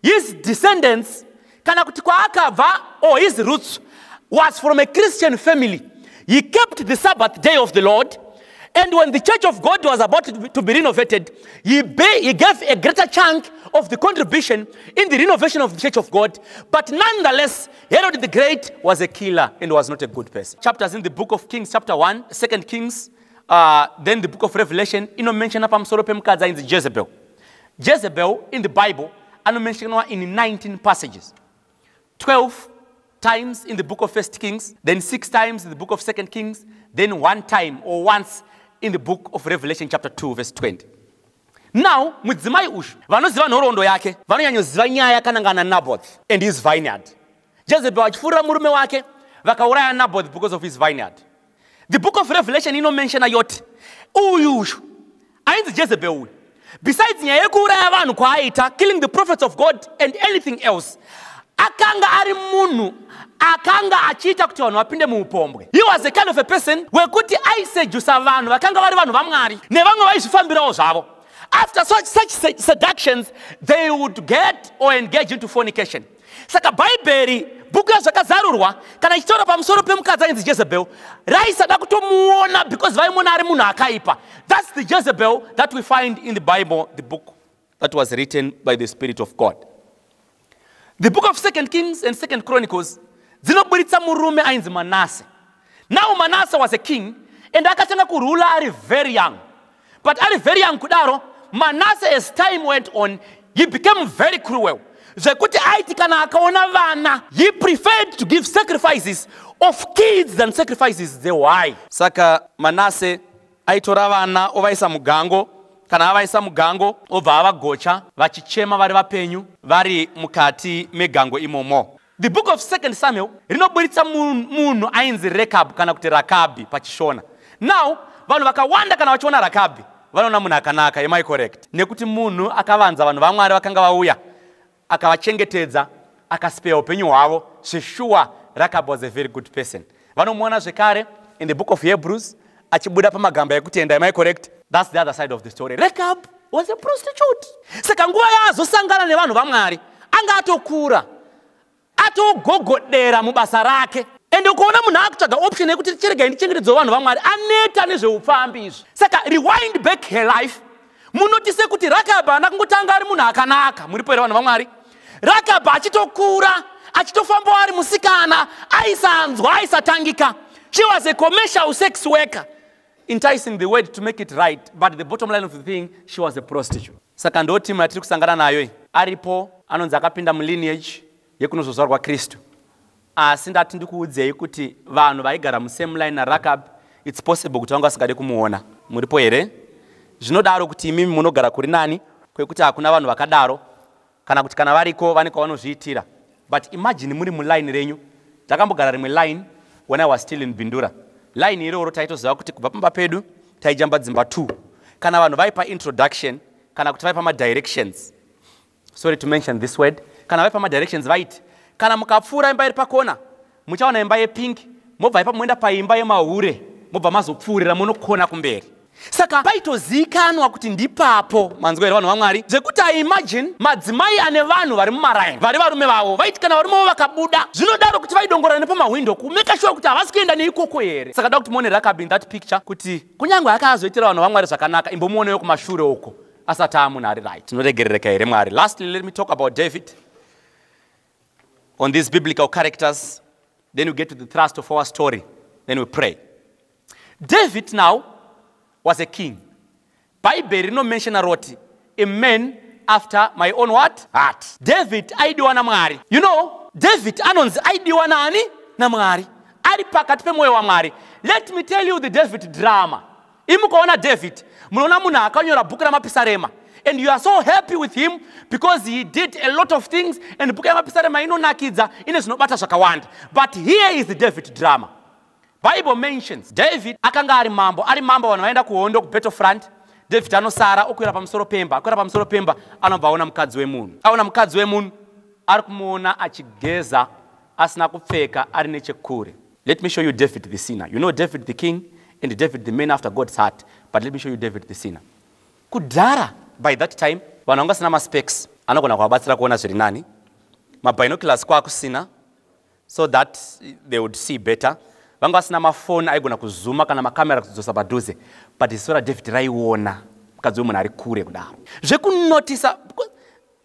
His descendants, kana kuti kwaakabva, or his roots, was from a Christian family. He kept the Sabbath day of the Lord. And when the Church of God was about to be renovated, he gave a greater chunk of the contribution in the renovation of the Church of God. But nonetheless, Herod the Great was a killer and was not a good person. Chapters in the book of Kings, chapter 1, 2 Kings, then the book of Revelation, mention pamusoro pemukadzi ainzi Jezebel. Jezebel in the Bible, mentioned in 19 passages. 12 times in the book of 1 Kings, then 6 times in the book of 2 Kings, then 1 time or once in the book of Revelation chapter 2 verse 20. Now, mudzimai ushu, vanoziva nhoroondo yake, vanonyanyoziva nyaya yakanangana Naboth and his vineyard. Jezebel achifurira murume wake, vakauraya Naboth because of his vineyard. The book of Revelation mention yoti, uyu ushu, ainzi Jezebel. Besides nyaya yekuuraya vanhu kwaaita, killing the prophets of God and anything else, akanga ari munhu akanga achiita kuti vanhu vapinde muupombwe. He was a kind of a person wekuti aisedusa vanhu vakanga vari vanhu vaMwari nevamwe vaizvifambirawo zvavo. After such seductions, they would get or engage into fornication. Saka Bhaibheri, bhuku yazvakazarurwa, kana ichitaura pamusoro pemukadzi ainzi Jezebel, raisada kutomuona because vaimuona ari munhu akaipa. That's the Jezebel that we find in the Bible, the book that was written by the Spirit of God. The book of 2 Kings and 2 Chronicles dzinobuditsa murume ainzi Manasseh. Now Manasseh was a king and akatanga kurula ari very young. But ari very young kudaro, Manasseh, as time went on, he became very cruel. Zvekuti aiti kana akaona vana, he preferred to give sacrifices of kids than sacrifices dzehwai. Saka Manasseh aitora vana ovaisa mugango, kana avaisa mugango obva avagocha vachichema vari vapenyu vari mukati megango imomo. The book of 2 Samuel rinobuditsa munhu ainzi Rekab kana kuti Rakabi pachishona. Now vanhu vakawanda kana vachiona Rakabi vanoona munhu akanaka, am I correct? Nekuti munhu akavanza vanhu vaMwari vakanga vauya akavachengetedza akaspare upenyu hwavo. Sure, Rakab was a very good person. Vanomuona zvekare in the book of Hebrews achibuda pamagamba ekutenda, am I correct? That's the other side of the story. Rekab was a prostitute. Saka nguva yaazosangana nevanhu vaMwari anga atokura, atogogodera mubasa rake. And ukaona munhu akutsvaga option yekuti chirega ndichengetedze vanhu vaMwari aneta nezveupfambi izvi. Saka rewind back her life, munotise kuti Rakab haana kungotanga ari munhu akanaka. Muripo here vanhu vaMwari? Rakab achitokura, achitofamba ari musikana, aisanzwa, aisatangika. She was a commercial sex worker, enticing the word to make it right, but the bottom line of the thing, she was a prostitute. Saka ndoti matiri kusangana nayo aripo anonzi akapinda mulineage yekunozozvarwa Kristu. Asi ndati ndikuudzei kuti vanhu vaigara musame line naRakab, it's possible kuti vanga vasingade kumuona. Muripo here? Zvinodaro kuti imimi munogara kuri nani, kwekuti hakuna vanhu vakadaro, kana kuti kana variko vane kwavanozviitira. But imagine muri muline renyu. Takambogara rimwe line when I was still in Bindura. Line iroro taitoziva kuti kubva pamba pedu taijamba dzimba 2. Kana vanhu vaipa introduction, kana kuti vaipa directions. Sorry to mention this word. Kana vaipa directions vaiti, kana mukapfuura imba iri pakona, muchaona imba yepink, mobva ipa muenda paimba yemahure, mobva mazopfuurira munokona kumberi. Saka paitozikanwa kuti ndipapo, manzwa here vanhu vaMwari, zvekuti I imagine madzimai ane vanhu vari mumaraini, vari varume vavo, vaiti kana varume vavo vakabuda, zvinodaro kuti vaidongorana nepamawindo kumeka sure kuti havasi kuenda neikoko here. Saka da kuti muone Rakab in that picture kuti kunyange akazoitira vanhu vaMwari zvakanaka, imbomuonewo kumashure uko asati amunhu ari right. Tinoregerereka here Mwari. Lastly, let me talk about David. On these biblical characters, then we get to the thrust of our story, then we pray. David now was a king. Bible no mention a man after my own what? Heart. David aidiwa na Mwari. You know, David anonzi aidiwa nani? Na Mwari. Ari pakati pe moyo wa Mwari. Let me tell you the David drama. Imukaona David, munaona munhu akanyora bhuku ramapisarema. And you are so happy with him because he did a lot of things and bhuku ramapisarema inonakidza ine zvinobata zvakawanda. But here is the David drama. Bible mentions David akanga ari mambo vanhu vaenda kuhondo kubattlefront. David anosara okwira pamusoro pemba, anobva aona mukadzi wemunhu. Aona mukadzi wemunhu, ari kumuona achigeza asina kupfeka ari nechekure. Let me show you David the sinner. You know David the king and David the man after God's heart, but let me show you David the sinner. Kudhara by that time vanhu vanga vasina maspecs anogona kuvabatsira kuona zviri nani, mabinoculars kwakusina so that they would see better. Vanga vasina mafoni aigona kuzuma kana makamera kudzosa padhuze, but isora David raiona mukadzi wemunhu ari kure kudaro. Zvekunotisa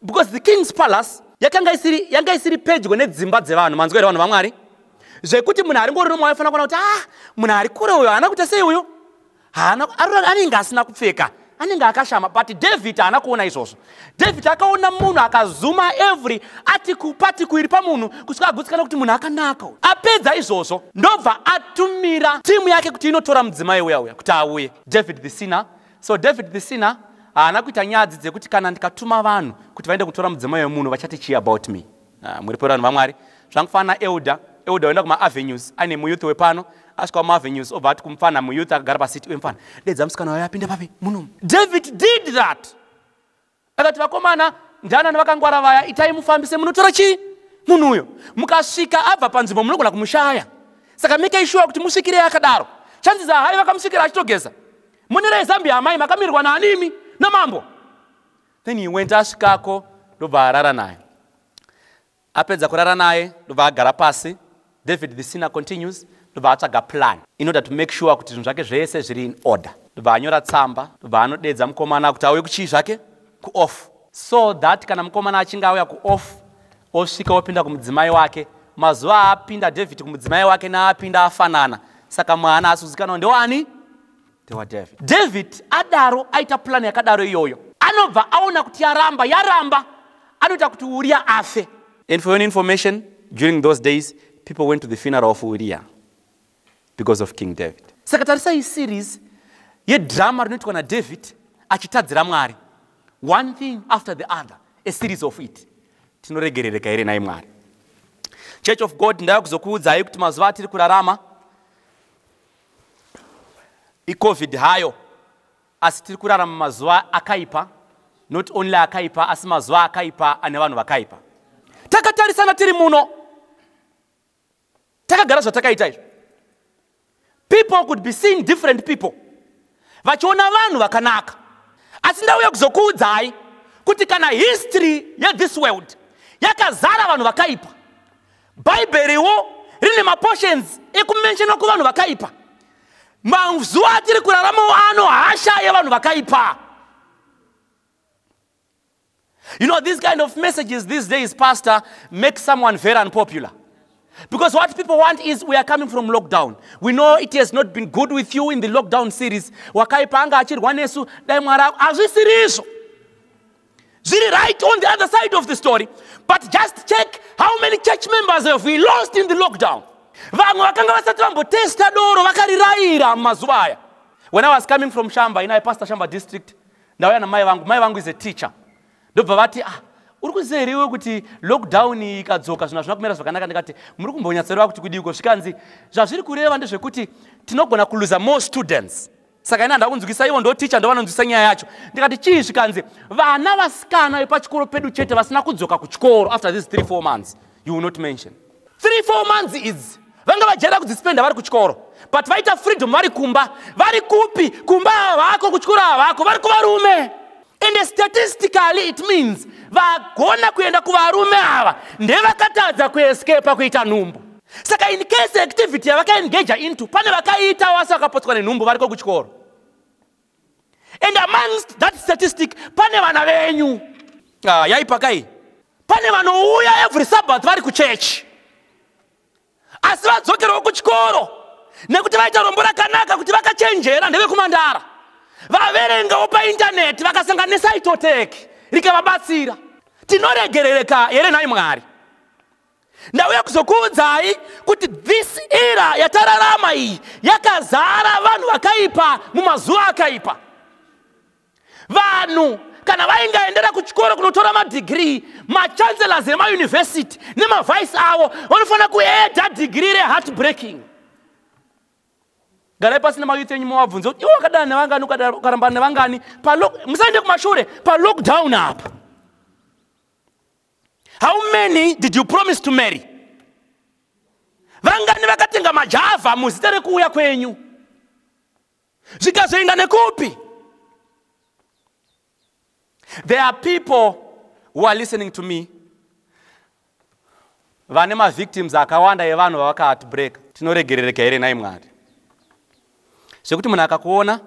because the king's palace yanga isiri pedyo nedzimba dzevanhu, manzwa here vanhu vaMwari, zvekuti munhu ari ngori nomwe aifanira kuona kuti munhu ari kure uyo haana kuita sei uyo, anenge asina kupfeka, anenge akashama. But David haana kuona izvozvo. David akaona munhu akazuma every atiku iri pamunhu kusvika agutsikana kuti munhu akanaka. Apedza izvozvo ndobva atumira timu yake kuti inotora mudzimai uya kuti auye, David the sinner. So David the sinner haana kuita nyadzi dzekuti kana ndikatuma vanhu kuti vaende kutora mudzimai wemunhu vachati chii about me. Muripo vanhu vaMwari, zvangofanana elder euda wenda kuma avenues ane muyouth wepano asvika kuma avenues obva ati kumufana muyouth akagara pasiti wemufana dedza musikana wayo apinda papi munomu. David did that. Akati vakomana ndanani vakangwara vaya itai mufambise munotora chii munhu uyo mukasvika abva panzvimbo munogona kumushaya. Saka make sure kuti musvikire akadaro. Chances are hai vakamusvikira achitogeza. Munere Zambia amai makamirwa naanimi namambo. Then he went asvikako ndobva arara naye. Apedza kurara naye ndobva agara pasi. David the sinner continues ndobva atsvaga plan in order to make sure kuti zvinhu zvake zvese zviri in order. Ndobva anyora tsamba ndobva anodedza mukomana kuti auye kuchii zvake kuoff, so that kana mukomana achinge auya kuoff osvika opinda kumudzimai wake. Mazuva apinda David kumudzimai wake naapinda afanana. Saka mwana asizikanwa ndewani? NdewaDavid. David adaro aita plan yakadaro iyoyo. Anobva aona kuti yaramba anoita kuti Uriah afe. And for your information, during those days people went to the funeral of Uriah because of King David. Saka tarisa hii series yedrama rinoitwa naDavid achitadzira Mwari. One thing after the other, a series of it. Tinoregerereka here naye Mwari. Church of God, ndaya kuzokuudzai kuti mazuva atiri kurarama iCovid hayo, asi tiri kurarama mazuva akaipa, not only akaipa asi mazuva akaipa ane vanhu vakaipa. Takatarisana tiri muno, takagara zvatakaita izvo. People could be seeing different people, vachiona vanhu vakanaka. Asi ndauya kuzokuudzai kuti kana history ya this world yakazara vanhu vakaipa, Bible rine maportions ekumenshena kuvanhu vakaipa. Mazuva atiri kurarama ano hasha yavanhu vakaipa. You know, these kind of messages these days, pastor, make someone very unpopular. Because what people want is, we are coming from lockdown. We know it has not been good with you in the lockdown series. Wakaipa anga achirwa nesu dai mwara azvisirizo. Ziri right on the other side of the story. But just check how many church members have we lost in the lockdown. Vanhu vakanga vasati vambotesta doro vakariraira mazuva aya. When I was coming from Shambare, in Pastor Shambare district, ndauya na mai vangu is a teacher. Ndobva vati uri kuzeriwe kuti lockdown ikadzoka zvinhu zvinokumira zvakanaka. Ndikati muri kumbonyatserwa kuti kudii zvikanzi zvazviri kureva ndezvekuti tinogona kuluza more students. Saka ina ndakunzwisa ivo ndo teacher ndo vanonzwisa nyaya yacho. Ndikati chii zvikanzi vana vasikana vepachikoro pedu chete vasina kudzoka kuchikoro after these 3-4 months. You will not mention 3-4 months is vanga vajera kudzispenda vari kuchikoro, but vaita freedom vari kumba. Vari kupi? Kumba havako, kuchikoro havako, vari kuvarume. And statistically it means vagona kuenda kuvarume ava ndevakatadza kuescape kuita nhumbu. Saka in case activity yavakaengage into pane vakaita wasa vakapotswa nenhumbu variko kuchikoro. And amongst that statistic pane vana venyu. Yaipa kai? Pane vanouya every Sabbath vari kuchurch, asi vadzokerawo kuchikoro nekuti vaita rombo rakanaka kuti vakachenjera ndevekumandara. Vaverengawo painternet vakasanganisa itoteki rikavabatsira. Tinoregerereka here naye Mwari. Ndauya kuzokuudzai kuti this era yatararama iyi yakazara vanhu vakaipa mumazuva akaipa. Vanhu kana vaingaendera kuchikoro kunotora madegree, machancellors emauniversity nemavice avo vanofana kuedha degree reheartbreaking. Garai pasi nemayouth enyu muvabvunze kuti iwo wakadana nevangani ukarambana nevangani musaende kumashure pa-lockdown apa. How many did you promise to marry? Vangani vakatenga majavha muzita rekuuya kwenyu? Zvikazoenda nekupi? There are people who are listening to me vane ma-victims akawanda evanhu vavaka-heartbreak. Tinoregerereka here naye Mwari. Sekuti munhu akakuona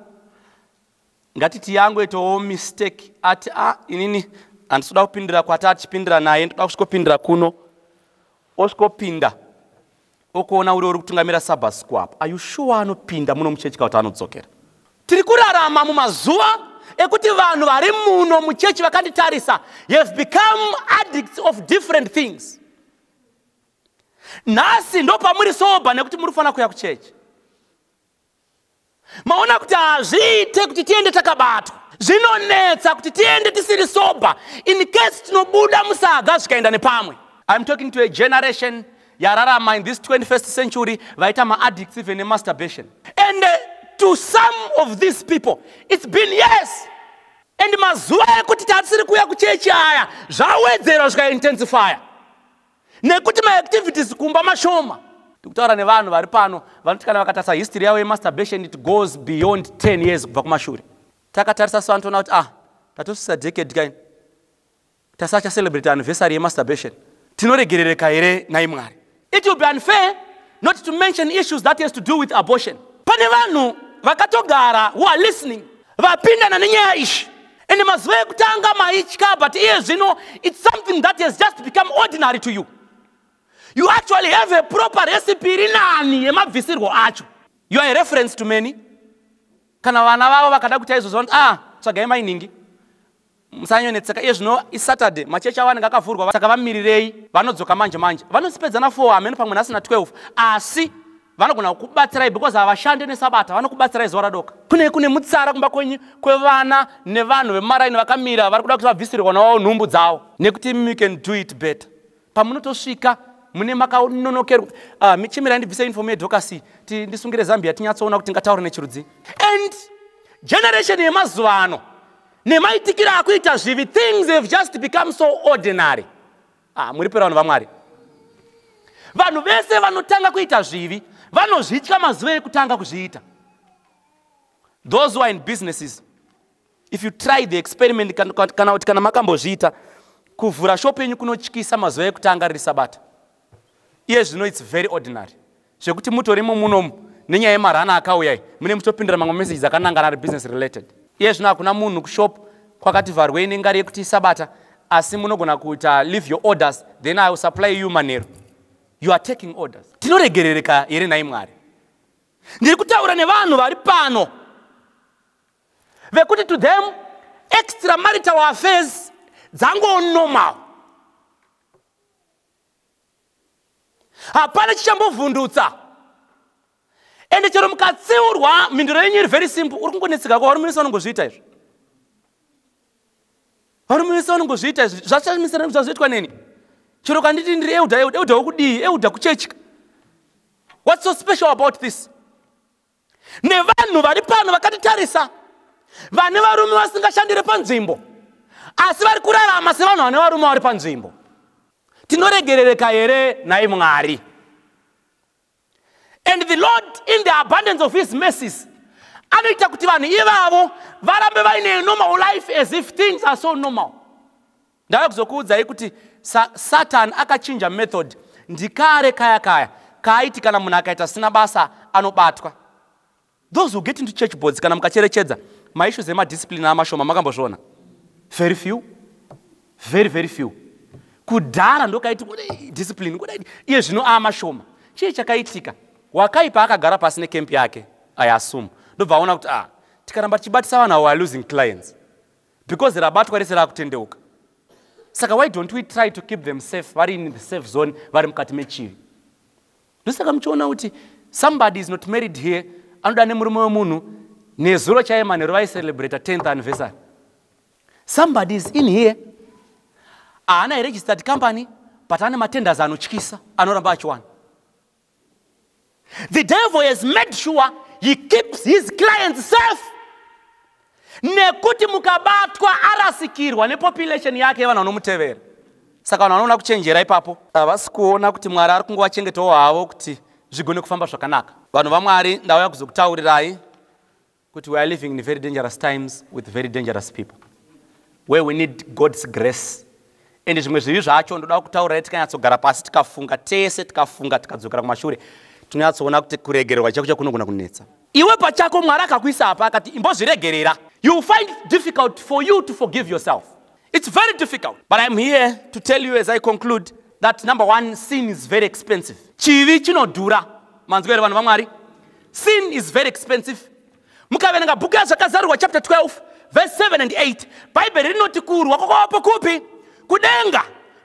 ngatiti yangu itowo mistake ati inini handisuda kupindira kwati achipindira naye ndoda kusvikopindira kuno osvikopinda okuona uri kutungamira Sabbath school apa. Are you sure anopinda muno muchechi kuti anodzokera? Tiri kurarama mumazuva ekuti vanhu vari muno muchechi vakanditarisa have become addicts of different things. Nhasi ndo pamuri sober nekuti muri kufana kuya kuchechi. Maona kuti hazviite kuti tiende takabatwa. Zvinonetsa kuti tiende tisiri sober in case tinobuda musaga zvikaenda nepamwe. I'm talking to a generation yararama in this 21st century vaita ma-addicts even nemasturbation. And to some of these people, it's been years. And mazuva ekuti tatisiri kuya kuchechi aya zvawedzera zvikaintensify. Nekuti ma-activities kumba mashoma. Tikutaura nevanhu vari pano vanoti kana vakatarisa history yavo yemasturbation it goes beyond 10 years kubva kumashure. Takatarisa so antoona kuti tatosvisa decade kaini. Tasacha celebrate anniversary yemasturbation. Tinoregerereka here nhai Mwari. It will be unfair not to mention issues that has to do with abortion. Pane vanhu vakatogara who are listening vapindana nenyaya ishi. And mazuva ekutanga maitya, but iye zvino it's something that has just become ordinary to you. You actually have a proper recipe rinani yemabvisirwo acho. You are a reference to many. Kana vana vavo vakada kuita izvo zvonoti tsvagai mainingi. Musanyonetseka iye zvino iSaturday machechi avanenge akavhurwa saka vamirirei vanodzoka manje manje. Vanosipedzana 4 amene pamwe nasina 12 asi vanogona kukubatsirai because havashande neSabata vanokubatsirai zuva radoka. Kune mutsara kumba kwenyu kwevana nevanhu vemaraini vakamira vari kuda kuti vabvisirwe vana vavo nhumbu dzavo nekuti you can do it better. Pamunotosvika mune makanonokerwa michimira ndibvise inform yedhokasi ndisungire Zambia tinyatsoona kuti ngataure nechirudzi. And generation yemazuva ano nemaitikira akuita zvivi, things have just become so ordinary. Muri pera vanhu vaMwari. Vanhu vese vanotanga kuita zvivi vanozvitya mazuva ekutanga kuzviita. Those who are in businesses, if you try the experiment kana kuti kana makambozviita kuvhura shop yenyu kunotyisa mazuva ekutanga riri Sabata. Iye zvino it's very ordinary. Zvekuti mutorimo munomu nenyaya yemarana akauya mune mutopindira mamwe messages akanangana ari business related. Iye zvino hakuna munhu kushop kwakati vharwe inengari yekuti Sabata asi munogona kuita leave your orders then I will supply you manero. You are taking orders. Tinoregerereka here nhai Mwari. Ndiri kutaura nevanhu vari pano vekuti to them extramarital affairs dzango normal. Hapana chichambovhundutsa. Ende chero mukatsiurwa mindiro yenyu iri very simple. Uri kungonetseka kwa vari munese vanongozviita izvi. Vari munese vanongozviita izvi. Zvachamisana kuti zvazoitwa neni. Chero kanditi ndiri euda wokudii, euda kuchechi. What's so special about this? Nevanhu vari pano vakatitarisa. Vane varume vasingashandire panzvimbo. Asi vari kurarama sevanhu vane varume vari panzvimbo. Tinoregerereka here nhai Mwari. And the Lord in the abundance of his mercies anoita kuti vanhu ivavo varambe vaine normal life as if things are so normal. Ndava kuzokuudzai kuti Satan akachinja method ndikare kaya kaaiti kana munhu akaita sina basa anobatwa. Those who get into church boards kana mukacherechedza maissues emadiscipline amashoma makambozviona. Very few. Very few. Kudhara ndokaiti discipline kudai iye zvino amashoma. Chii chakaitika? Wakaipa akagara pasi nekempi yake I assume. Ndobva aona kuti tikaramba tichibatisa vanhu avo are losing clients because rabatwa rese rakutendeuka. Saka why don't we try to keep them safe, vari in the safe zone, vari mukati mechivi. Ndosaka muchiona kuti somebody is not married here anoda nemurume wemunhu nezuro chaimanero vai celebrate 10th anniversary. Somebody is in here haana a registered company but ane matenders anotyisa anoramba achiwana. The devil has made sure he keeps his clients safe. Nekuti mukabatwa arasikirwa nepopulation yake yevanhu vanomutevera. Saka vanhu vanoona kuchenjera ipapo. Havasi kuona kuti Mwari ari kungowachengetawo havo kuti zvigone kufamba zvakanaka. Vanhu vaMwari ndauya kuzokutaurirai kuti we are living in very dangerous times with very dangerous people where we need God's grace. And zvimwe zvivi zvacho ndoda kutaurirai tikanyatsogara pasi tikafunga tese tikafunga tikadzokera kumashure tinonyatsoona kuti kuregererwa chako kunogona kunetsa. Iwe pachako Mwari akakuisa apa akati imbozviregerera. You will find it difficult for you to forgive yourself. It's very difficult. But I'm here to tell you as I conclude that number one, sin is very expensive. Chivi chinodhura. Manzwere vanhu vaMwari. Sin is very expensive. Mukaverenga bhuku yazvakazarurwa chapter 12 verse 7 and 8. Bhaibheri rinoti kurwa kwakavapo kupi? Kudenga.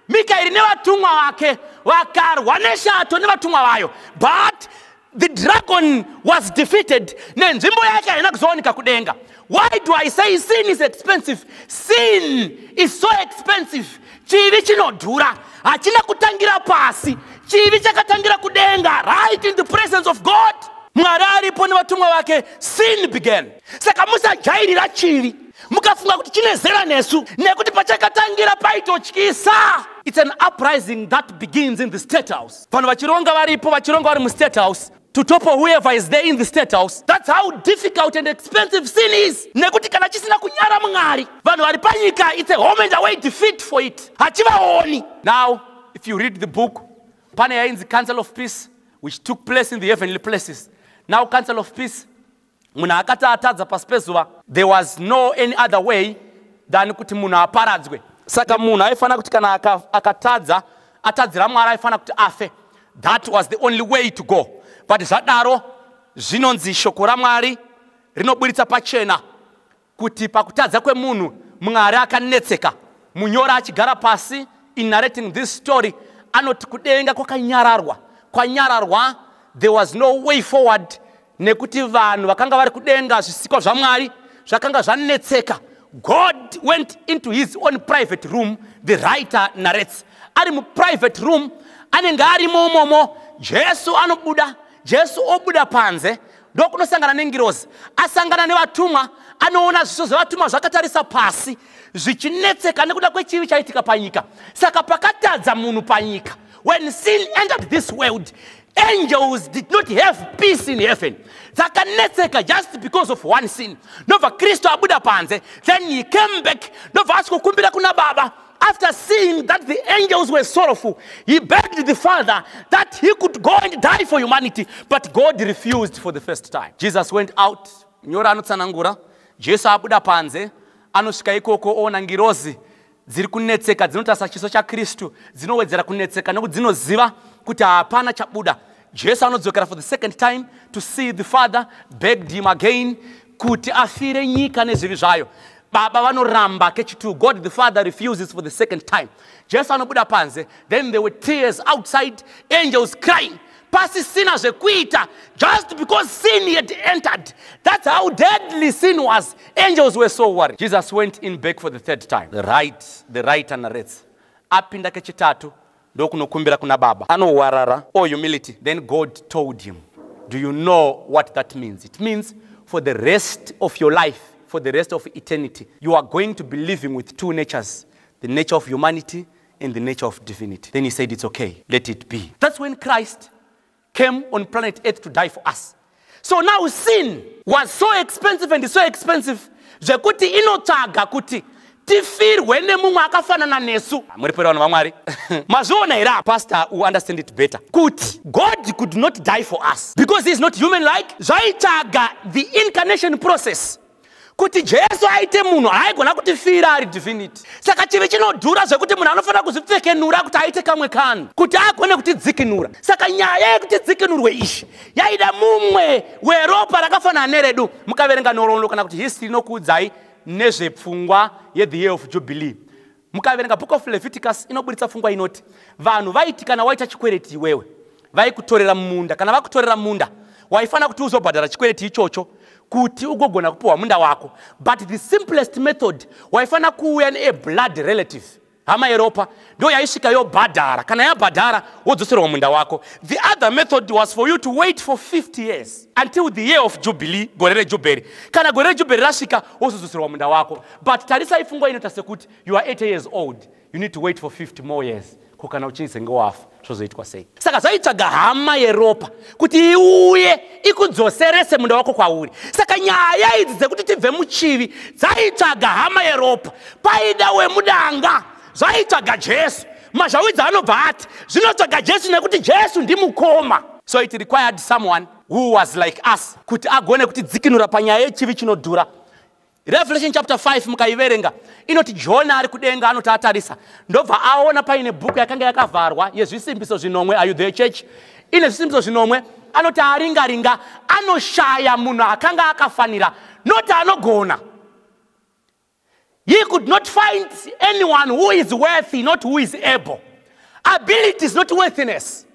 Mikaeri nevatumwa vake vakarwa neshato nevatumwa vayo. But the dragon was defeated. Nenzvimbo yake haina kuzowanika kudenga. Why do I say sin is expensive? Sin is so expensive. Chivi chinodhura. hachina kutangira pasi, chivi chakatangira kudenga, right in the presence of God. Mwari aripo nevatumwa vake, sin began. Saka musajairira chivi mukafunga kuti chinezera nesu nekuti pachakatangira paitotyisa. It's an uprising that begins in the state house. Vanhu vachironga varipo, vachironga vari mu-state house to topple whoever is there in the state house. That's how difficult and expensive sin is. Nekuti kana chisina kunyara Mwari, vanhu vari panyika, it's a home and away defeat for it. Hachivaoni. Now, if you read the book, pane yainzi Council of Peace, which took place in the heavenly places. Now, Council of Peace, muna akata atadza paspezuva, there was no any other way than kuti muna aparadzwe. Saka muna aifana kuti kana akatadza, atadzira Mwari aifana kuti afe. That was the only way to go. But zvadaro, zvinonzi shoko raMwari rinoburitsa pachena kuti pakutadza kwemunhu Mwari akanetseka. Munyora achigara pasi in narrating this story, anoti kudenga kwakanyararwa. Kwanyararwa, there was no way forward. Nekuti vanhu vakanga vari kudenga zvisikwa zvaMwari zvakanga zvanetseka. God went into his own private room, the writer narrates. Ari mu private room, anenge ari momo, Jesu anobuda, Jesu obuda panze, ndokunosangana nengirozi. Asangana nevatumwa, anoona zviso zvevatumwa zvakatarisa pasi, zvichinetseka nekuda kwechivi chaitika panyika. Saka pakatadza munhu panyika. When sin entered this world, angels did not have peace in heaven. Zakanetseka just because of one sin. Nova Kristo abuda panze, then he came back. Nova asko kumbira kuna baba. After seeing that the angels were sorrowful, he begged the Father that he could go and die for humanity. But God refused for the first time. Jesus went out. Nyora anotsanangura. Jesu abuda panze. Anosvika ikoko ona ngirozi dziri kunetseka dzinotasa chiso cha Kristu, dzinowedzera kunetseka nekuti dzinoziva kuti hapana chabuda. Jesu anodzokera for the second time to see the Father, begged him again kuti afire nyika nezvivi zvayo. Baba vanoramba kechitu. God the Father refuses for the second time. Jesu anobuda panze. Then there were tears outside, angels crying. Pasi sina zvekuita, just because sin had entered. That's how deadly sin was. Angels were so worried. Jesus went in back for the third time. The writer narrates. Apinda kechitatu, ndokunokumbira kuna baba. Anowarara, humility. Then God told him, do you know what that means? It means for the rest of your life, for the rest of eternity, you are going to be living with two natures, the nature of humanity and the nature of divinity. Then he said, it's okay, let it be. That's when Christ came on planet Earth to die for us. So now sin was so expensive and so expensive, zvekuti inotaga kuti tifirwe nemumwe akafanana nesu. Muripera vanhu vaMwari. Mazviona here pastor who understand it better. Kuti God could not die for us because he is not human like. Zvaitaga the incarnation process. Kuti Jesu aite munhu haigona kutifira ari divinity. Saka chivi chinodhura zvekuti munhu anofanira kuzvipfekenura kuti aite kamwe kanhu kuti agone kutidzikinura. Saka nyaya yekuti dzikinurwe ishi yaida mumwe weropa rakafanana neredu. Mukaverenga nhoroondo kana kuti history inokuudzai nezvepfungwa yeThe Year of Jubilee. Mukaverenga Book of Leviticus inoburitsa pfungwa inoti vanhu vaiti kana waita chikwereti iwewe vaikutorera munda. Kana vakutorera munda waifana kuti uzobhadhara chikwereti ichocho kuti ugogona kupuwa munda wako. But the simplest method waifana kuuya ne-blood relative. Hama yeropa ndio yaisvika yobhadhara. Kana yabhadhara wodzoserwa munda wako. The other method was for you to wait for 50 years until the year of Jubilee, gore reJubheri. Kana gore reJubheri rasvika wozodzoserwa munda wako. But tarisa ifungwa inota sekuti you are 80 years old, you need to wait for 50 more years. Kana uchinise ngowafa zvozoitwa sei. Saka zvaitsvaga hama yeropa kuti iuye ikudzoserese munda wako kwauri. Saka nyaya idzi dzekuti tibve muchivi dzaitsvaga hama yeropa. Paida wemudanga zvaitsvaga Jesu. Mazvawidza anobva ati zvinotsvaga Jesu nekuti Jesu ndimukoma. So it required someone who was like us kuti agone kutidzikinura panyaya yechivi chinodhura. Revelation chapter 5 mukaiverenga inoti Jona ari kudenga anoti atarisa ndobva aona paine bhuku yakanga yakavharwa yezvisimbiso zvinomwe. Are you there church? Ine zvisimbiso zvinomwe. Anoti aringa anoshaya munhu akanga akafanira noti anogona. He could not find anyone who is worthy, not who is able. Ability is not worthiness.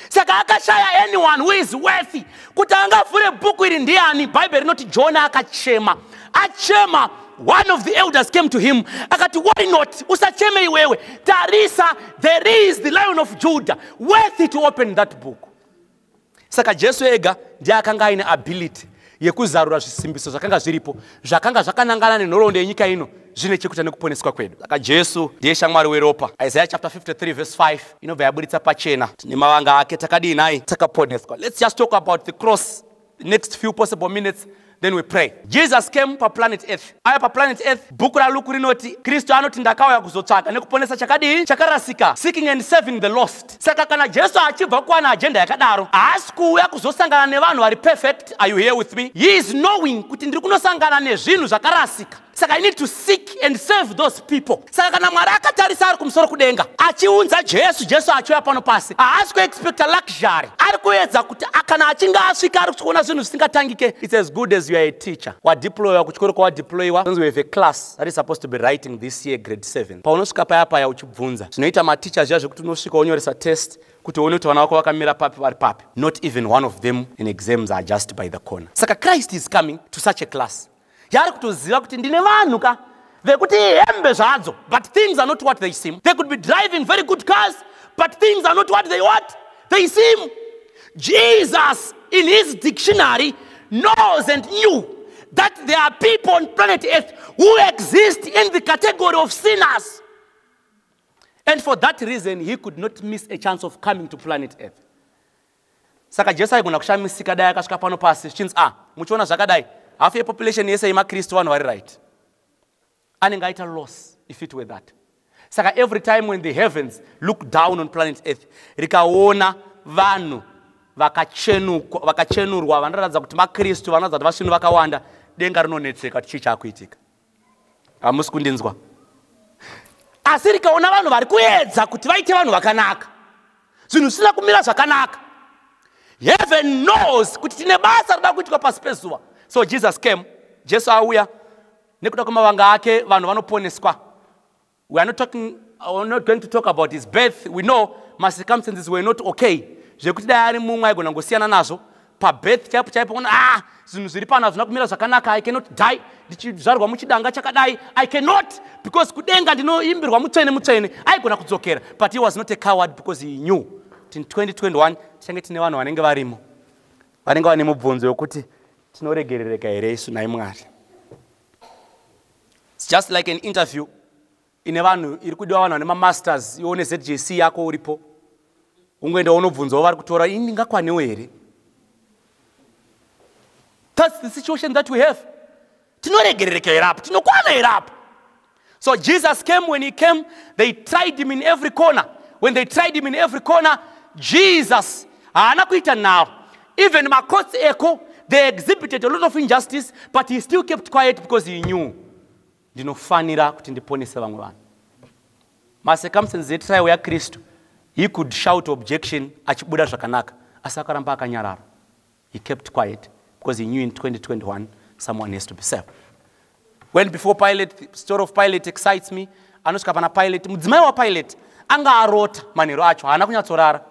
Saka akashaya anyone who is worthy. Kuti angavhure bhuku iri ndiani? Bible rinoti Jona akachema. Achema one of the elders came to him akati, why not, usacheme iwewe, tarisa, there is the Lion of Judah, worthy to open that book. Saka Jesu ega ndiye akanga aine ability yekuzarura zvisimbiso zvakanga zviripo zvakanga zvakanangana nenhoroondo yenyika ino zvine chekuita nekuponeswa kwedu. Saka Jesu ndiye shamwari weropa. Isaiah chapter 53 verse 5 inobva yabuditsa pachena tine mavanga ake takadii naye takaponeswa. Let's just talk about the cross the next few possible minutes, then we pray. Jesus came pa planet Earth. Aya pa planet Earth, bhuku raLuke rinoti Kristu anoti ndakauya kuzotsvaka nekuponesa chakadii chakarasika, seeking and saving the lost. Saka kana Jesu achibva kuwana agenda yakadaro, haasi kuuya kuzosangana nevanhu vari perfect. Are you here with me? He is knowing kuti ndiri kunosangana nezvinhu zvakarasika. Saka I need to seek and save those people. Saka kana Mwari akatarisa ari kumusoro kudenga achiunza Jesu achiuya pano pasi, haasi kuexpecta luxury. Ari kuedza kuti kana achinge asvika ari kuona zvinhu zvisingatangike. It's as good as you are a teacher. Wadeploywa kuchikoro kwawadeploywa, we have a class that is supposed to be writing this year grade 7. Paunosvika paya uchibvunza zvinoita maticha zviya zvekuti unosvika wonyoresa test kuti uone kuti vana vako vakamira papi vari papi. Not even one of them in exams are just by the corner. Saka Christ is coming to such a class. Yari kutoziva kuti ndine vanhu ka vekuti hembe zvadzo, but things are not what they seem. They could be driving very good cars, but things are not what they seem. Jesus in his dictionary knows and knew that there are people on planet Earth who exist in the category of sinners. And for that reason, he could not miss a chance of coming to planet Earth. Saka Jesu aigona kushamisika dai akasvika pano pasi chinzi muchiona zvakadai half a population yese yemakristu vanhu vari right. Anenge aita loss if it were that. Saka every time when the heavens look down on planet Earth, rikaona vanhu vakachenurwa vanoratidza kuti makristu vanoratidza kuti vasvinhu vakawanda, denga rinonetseka kuti chii chaakuitika. Hamusi kundinzwa? Asi rikaona vanhu vari kuedza kuti vaite vanhu vakanaka, zvinhu zvisina kumira zvakanaka, heaven knows kuti tine basa rida kuitika pasi pezuva. So Jesus came, Jesu auya nekuda kwamavanga ake vanhu vanoponeswa. We are not going to talk about his birth. We know my circumstances were not okay. Zvekuti dai ari mumwe aigona ngosiyana nazvo pa birth chaipo ona zvinhu zviri pano hazvina kumira zvakanaka. I cannot die ndichizvarwa muchidanga chakadai. I cannot, because kudenga ndinoimbirwa mutsvene aigona kudzokera. But he was not a coward because he knew in 2021 tichange tine vanhu vanenge varimo vanenge vane mubvunzo yokuti tinoregerereka here isu nai Mwari. It's just like an interview ine vanhu iri kudiwa vanhu vane mamasters, ione ZJC yako uripo ungoenda unobvunzawo vari kutora ini ndingakwanewo here. That's the situation that we have. Tinoregerereka here apo, tinokwana here apo. So Jesus came. When he came, they tried him in every corner. When they tried him in every corner, Jesus haana kuita nawo. Even makotsi eko, they exhibited a lot of injustice, but he still kept quiet because he knew ndinofanira kuti ndiponese vamwe vanhu. Macircumstances etrial yaKristu, he could shout objection achibuda zvakanaka, asi akaramba akanyarara. He kept quiet because he knew in 2021 someone has to be saved. When before Pilate, the story of Pilate excites me. Anosvika pana Pilate, mudzimai waPilate anga arota manheru acho, haana kunyatsorara.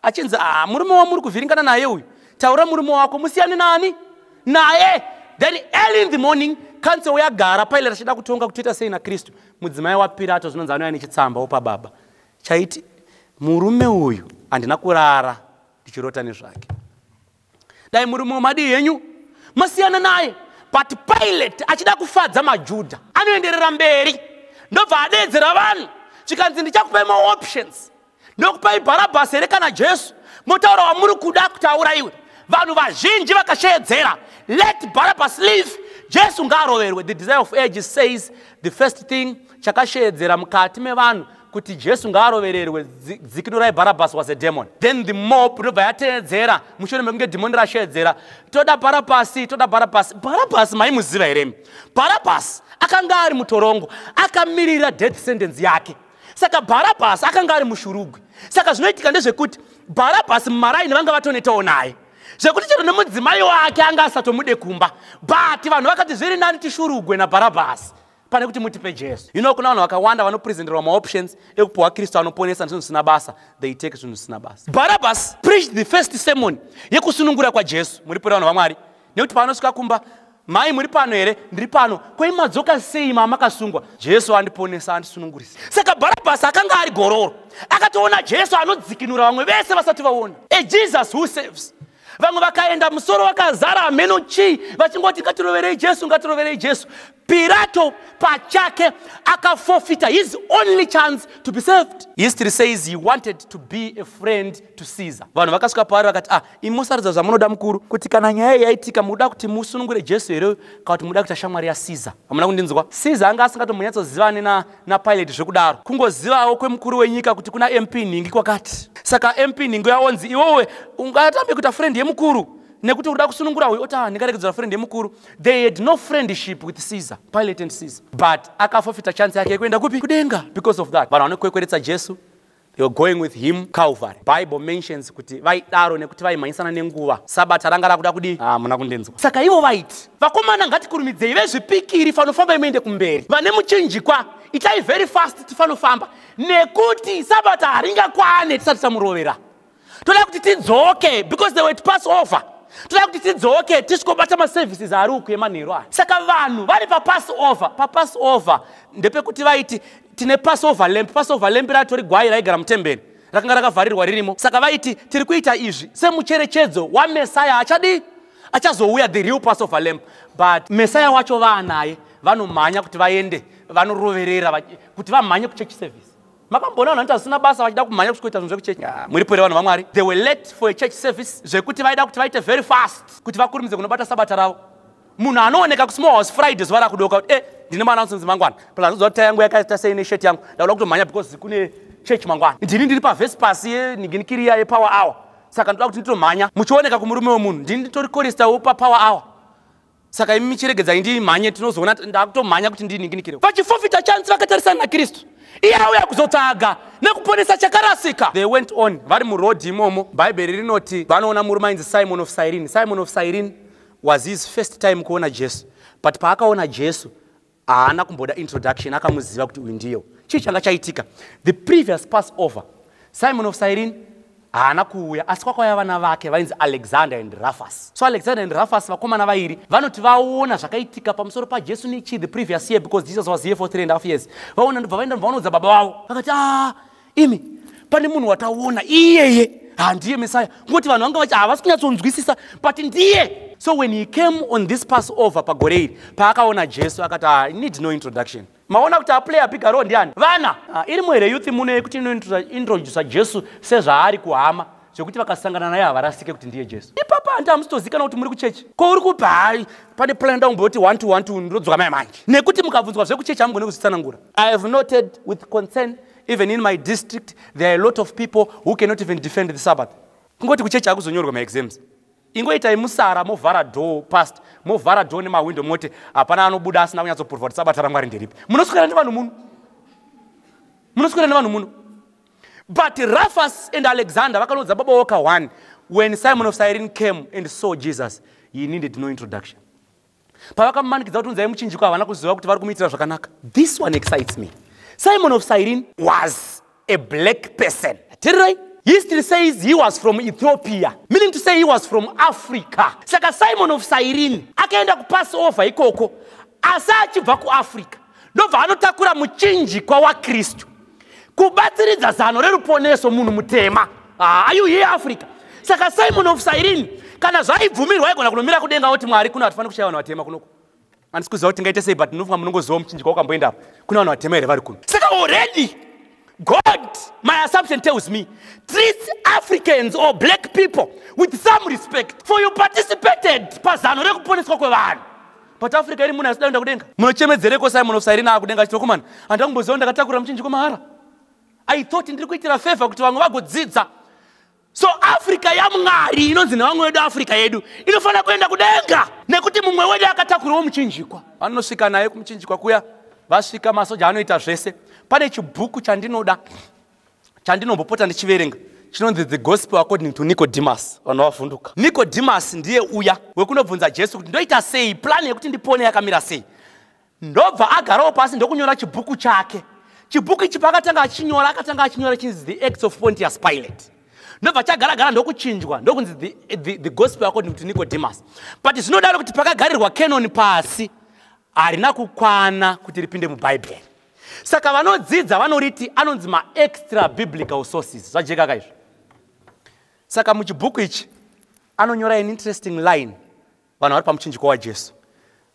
Achinzi murume wamuri kuvhiringana naye uyu, taura murume wako musiyane nani naye. Then early in the morning, council yagara, Pilate achida kutonga kutoita sei naKristu. Mudzimai waPilato zvinonzi anouya nechitsamba opa baba chaiti murume uyu handina kurara ndichirota nezvake. Dai murume wamadi yenyu masiyana naye. But Pilate achida kufadza maJudha anoenderera mberi, ndobva adedzera vanhu chikanzi ndichakupai options, ndokupai Bharabhas here kana Jesu, motaura wamuri kuda kuti aurayiwe. Vanhu vazhinji vakashedzera, let Barabbas live, Jesu ngaaroverwe. The Desire of Ages says the first thing chakashedzera mukati mevanhu kuti Jesu ngaarovererwe dzikinurai Barabbas was a demon. Then the mob ndobva yateedzera mushure mekunge dhimoni rashedzera, toda Barabbas, toda Barabbas. Barabbas maimuziva here? Barabbas akanga ari mutorongo, akamirira death sentence yake. Saka Barabbas akanga ari mushurugwi. Saka zvinoitika ndezvekuti Barabbas mumaraini vanga vatonetawo naye, zvekuti chero nemudzimai wake anga asatomude kumba, but vanhu vakati zviri nani tishurugwe naBarabbas pane kuti mutipe Jesu. You know, kuna vanhu vakawanda vanopresenterwa maoptions ekupuwa Kristu anoponesa zvinhu zvisina basa, they take zvinhu zvisina basa. Barabbas preached the first sermon yekusunungura kwaJesu. Muripo vanhu vaMwari, nekuti paanosvika kumba mai muri pano here? Ndiri pano. Koi madzoka sei mama makasungwa? Jesu andiponesa andisunungurisa. Saka Bharabhasi akanga ari gororo. Akatoona Jesu anodzikinura vamwe vese vasati vaona. A Jesus who saves. Vamwe vakaenda musoro wakazara ameno chi vachingoti ngatiroverei Jesu, ngatiroverei Jesu. Pilato pachake akafofita his only chance to be saved. History says he wanted to be a friend to Caesar. Vanhu vakasvika paari vakati, imosaridza zvamunoda mukuru kuti kana nyaya yaitika muda kuti musunungure Jesu here kana kuti muda kuita shamwari yaCaesar. Hamuna kundinzwa? Caesar anga asingatombonatsozivane na Pilate zvekudaro. Kungozivawo kwemukuru wenyika kuti kuna MP Ningi kwakati. Saka MP Ningi yaonzi iwewe ungatambe kuita friend yemukuru. Nekuti uda kusunungura uyu ota ndikaregedzera friend yemukuru. They had no friendship with Caesar, Pilate and Caesar. But akafofita chance yake yekuenda kupi? Kudenga. Because of that, vanhu vanokwekweretsa Jesu, they were going with him Calvary. Bible mentions kuti vaidaro nekuti vaimhanyisana nenguva. Sabata ranga rakuda kudi muna kundinzwa. Saka ivo vaiti vakomana ngatikurumidzei vezvipikiri fanofamba imeende kumberi. Vane muchinjikwa itai very fast tifanofamba nekuti sabata haringakwane tisati tamurovera. Toda kuti tidzoke because they were to pass over. Toda kuti tidzoke tisikobata maservices ari uku emanheru aya. Saka vanhu vari papass over ndepekuti vaiti tine passover lamp ratori gwai raigara mutemberi rakanga rakavharirwa ririmo. Saka vaiti tiri kuita izvi semucherechedzo waMesaya achazouya, the real passover lamp. But Mesaya wacho vaanaye vanomhanya kuti vaende vanoroverera kuti vamhanye kuchurch service. Makambona vanhu vasina basa vachida kumhanya kusvikoita zvinhu zvekuchechi. Muripo revanhu vaMwari. They were late for a church service zvekuti vaida kuti vaite very fast kuti vakurumidze kunobata sabata ravo. Munhu anooneka kusmall house Friday zuva rakudoka kuti ndine maannouncements mangwana. Plus ndoziva kuti yangu yakaita sei nesheti yangu. Ndauda kutomhanya because kune church mangwana. Ndiri pavespasi yeninginikiri yepower hour. Saka ndoda kuti nditomhanya. Muchioneka kumurume wemunhu ndini nditori chorister papower hour. Saka imi michiregedzai ndimhanye tinozoona ndakutomhanya kuti ndininginikire. Vachifofita chance vakatarisana naKristu. Iyauya kuzotaga nekuponesa chakarasika. They went on vari murodhi imomo. Bhaibheri rinoti vanoona murume ainzi Simon of Cyrene. Simon of Cyrene was his first time kuona Jesu. But paakaona Jesu haana kumboda introduction, akamuziva kuti uyu ndiyo. Chii changa chaitika? The previous Passover, Simon of Cyrene haana kuuya, asi kwakauya vana vake vainzi Alexander and Rufus. So Alexander and Rufus vakomana vairi vanoti vaona zvakaitika pamusoro paJesu nechi the previous year because Jesus was here for 3.5 years. Vaona ndobva vaenda vaonodza baba vavo vakati imi pane munhu wataona iyeye ndiye Messiah. Ngoti vanhu vanga vachi havasi kunyatsonzwisisa but ndiye. So when he came on this Passover pagore iri paakaona Jesu akati I need no introduction. Maona kuti aplay a big role ndiani? Vana iri muhere youth mune kuti introduce Jesu sezvaari kuhama zvekuti vakasangana naye havarasike kuti ndiye Jesu. Ipapa handamusitozikana kuti muri kuchechi ko uri kupa hai pane plan ndaumboti 1 to 1 to ndrodzoka mai manje nekuti mukabvunzwa zvekuchechi hamugone kuzvitsanangura. I have noted with concern even in my district there are a lot of people who cannot even defend the Sabbath. Kungoti kuchechi hakuzonyorwa ma-exams. Ingoitai musara movhara door past movhara door nemawindo moti hapana anobuda asina kunyatsopurwa kuti sabata raMwari nderipi. Munoswera nevanhu muno. But Rufus and Alexander vakanodza baba voka one. When Simon of Cyrene came and saw Jesus, he needed no introduction. Pavakamumanikidza kuti unzai muchinjikwa havana kuziva kuti vari kumuitira zvakanaka. This one excites me. Simon of Cyrene was a black person. Right? History says he was from Ethiopia, meaning to say he was from Africa. Saka Simon of Cyrene akaenda kupass over ikoko asi achibva kuAfrica ndobva anotakura muchinjikwa waKristu kubatsiridza zano reruponeso munhu mutema. Are you here Africa? Saka Simon of Cyrene kana zvaibvumirwa aigona kunomira kudenga oti Mwari kuna hatifaniri kushaya vanhu vatema kunoko. Handisi kuziva kuti ngaite sei but ndinofunga munongoziva muchinjikwa wakamboenda apo kuna vanhu vatema here vari kuno. Saka already God, my assumption tells me, treats Africans or black people with some respect. For you participated pazano rekuponeswa kwevanhu. But Africa iri munhu asida kuenda kudenga. Munochemedzereko Simon of Cyrene akudenga achitokumana. Handangomboziva ndakatakura muchinjikwa mahara. I thought ndiri kuitira favor kuti vamwe vagodzidza. So Africa yaMwari inonzi nevamwe vedu Africa yedu inofanira kuenda kudenga nekuti mumwe wedu akatakurawo muchinjikwa. Vanosvika naye kumuchinjikwa kuya vasvika masoja anoita zvese. Pane chibhuku chandinombopota ndichiverenga chinonzi The Gospel According to Nicodemus. Vanhu vavhunduka. Nicodemus ndiye uya wekunobvunza Jesu kuti ndoita sei, plan yekuti ndipone yakamira sei. Ndobva agarawo pasi ndokunyora chibhuku chake. Chibhuku ichi akatanga achinyora chinzi The Acts of Pontius Pilate. ndobva chagara ndokuchinjwa ndokunzi the gospel according to Nicodemus. But zvinodaro kuti pakagarirwa canon pasi harina kukwana kuti ripinde muBhaibheri. Saka vanodzidza vanoriti anonzi extra biblical sources. Zvajeka kaizvo. Saka muchibhuku ichi anonyora an interesting line vanhu vari pamuchinjiko waJesu.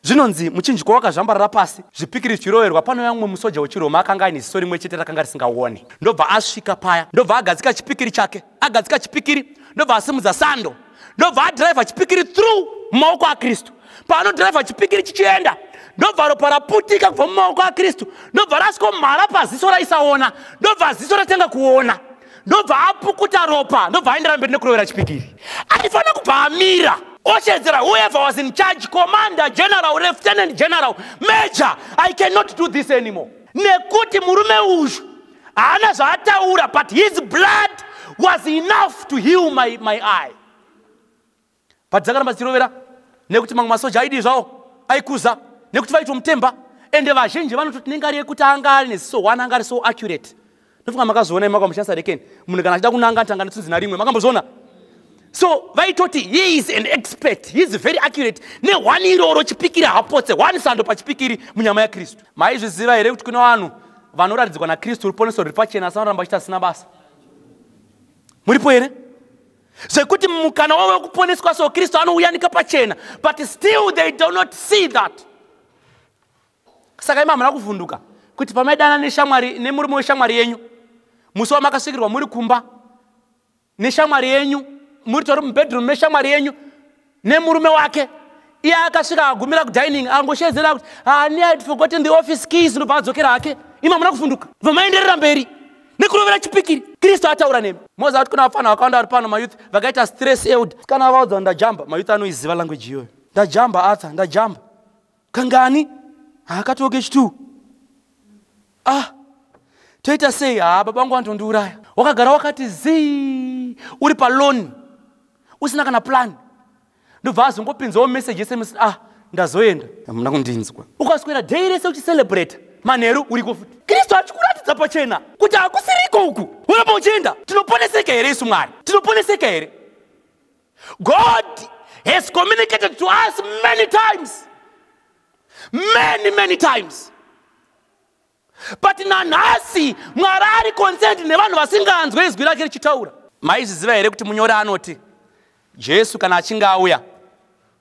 Zvinonzi muchinjiko wakazvambarara pasi, zvipikiri zvichiroverwa. Panouya mumwe musoja wechiRoma akanga aine ziso rimwe chete rakanga risingaone. Ndobva asvika paya, ndobva agadzika chipikiri chake, agadzika chipikiri, ndobva asimudza sando, ndobva adhiraivha chipikiri through mumaoko aKristu. Paanodhiraivha chipikiri chichienda, ndobva ropa raputika kubva mumaoko aKristu, ndobva rasvikomhara paziso raisaona, ndobva ziso ratanga kuona, ndobva apukuta ropa, ndobva aendera mberi nekurovera chipikiri. Aifanira kubva amira oshedzera, whoever was in charge, commander, general, lieutenant general, major, I cannot do this anymore. Nekuti murume uyu haana zvaataura, but his blood was enough to heal my eye. But dzakaramba dzichirovera nekuti mamwe masoja aidi zvavo aikuza nekuti vaitomutemba, ende vazhinji vanototi nenga rekuti anga ari neziso one anga ari so accurate. Ndofunga makazoona imaka muchanisa rekeni munhu kana achida kunanga ntanga netsunzi narimwe makambozviona. So vaitoti he is an expert, he is very accurate. Ne one iroro chipikiri hapotse, one sando pachipikiri munyama yaKristu. Maizviziva here kuti kuna vanhu vanoratidzwa naKristu ruponeso ruri pachena asi vanoramba vachita asina basa? Muripo here? Zvekuti mukana wavo wekuponeswa so Kristu anouyanika pachena, but still they do not see that. Saka ima hamuna kuvhunduka kuti pamaidana neshamwari nemurume weshamwari yenyu, musi wamakasvikirwa muri kumba neshamwari yenyu, muri tori mubedroom meshamwari yenyu nemurume wake, iye akasvika agumira kudining angoshedzera kuti I had forgotten the office keys, ndobva adzokera hake. Ima hamuna kuvhunduka, vamaenderera mberi nekurovera chipikiri. Kristu ataura nemi. Moza kuti kuna vafana vakawanda vari pano mayouth vakaita stress out. Kana vaudza ndajamba, mayouth anoiziva language iyoyo. Ndajamba ata, ndajamba. Kangani? Akatoke chitu. Toita sei? Baba vangu vantondiuraya. Wakagara wakati zii, uri palone, usina kana plan. Ndobva azongopinzawo message SMS, ndazoenda. Hamuna kundinzwa. Ukaswera day rese uchicelebrate, manheru uriko futi. Kristu achikuratidza pachena kuti hakusiriko uku. Uramba uchienda. Tinoponeseka here isu Mwari? Tinoponeseka here? God has communicated to us many times. Many times. But nanhasi Mwari ari concerned nevanhu vasinganzwe izwi rake richitaura. Maizviziva here kuti munyori anoti Jesu kana achinge auya,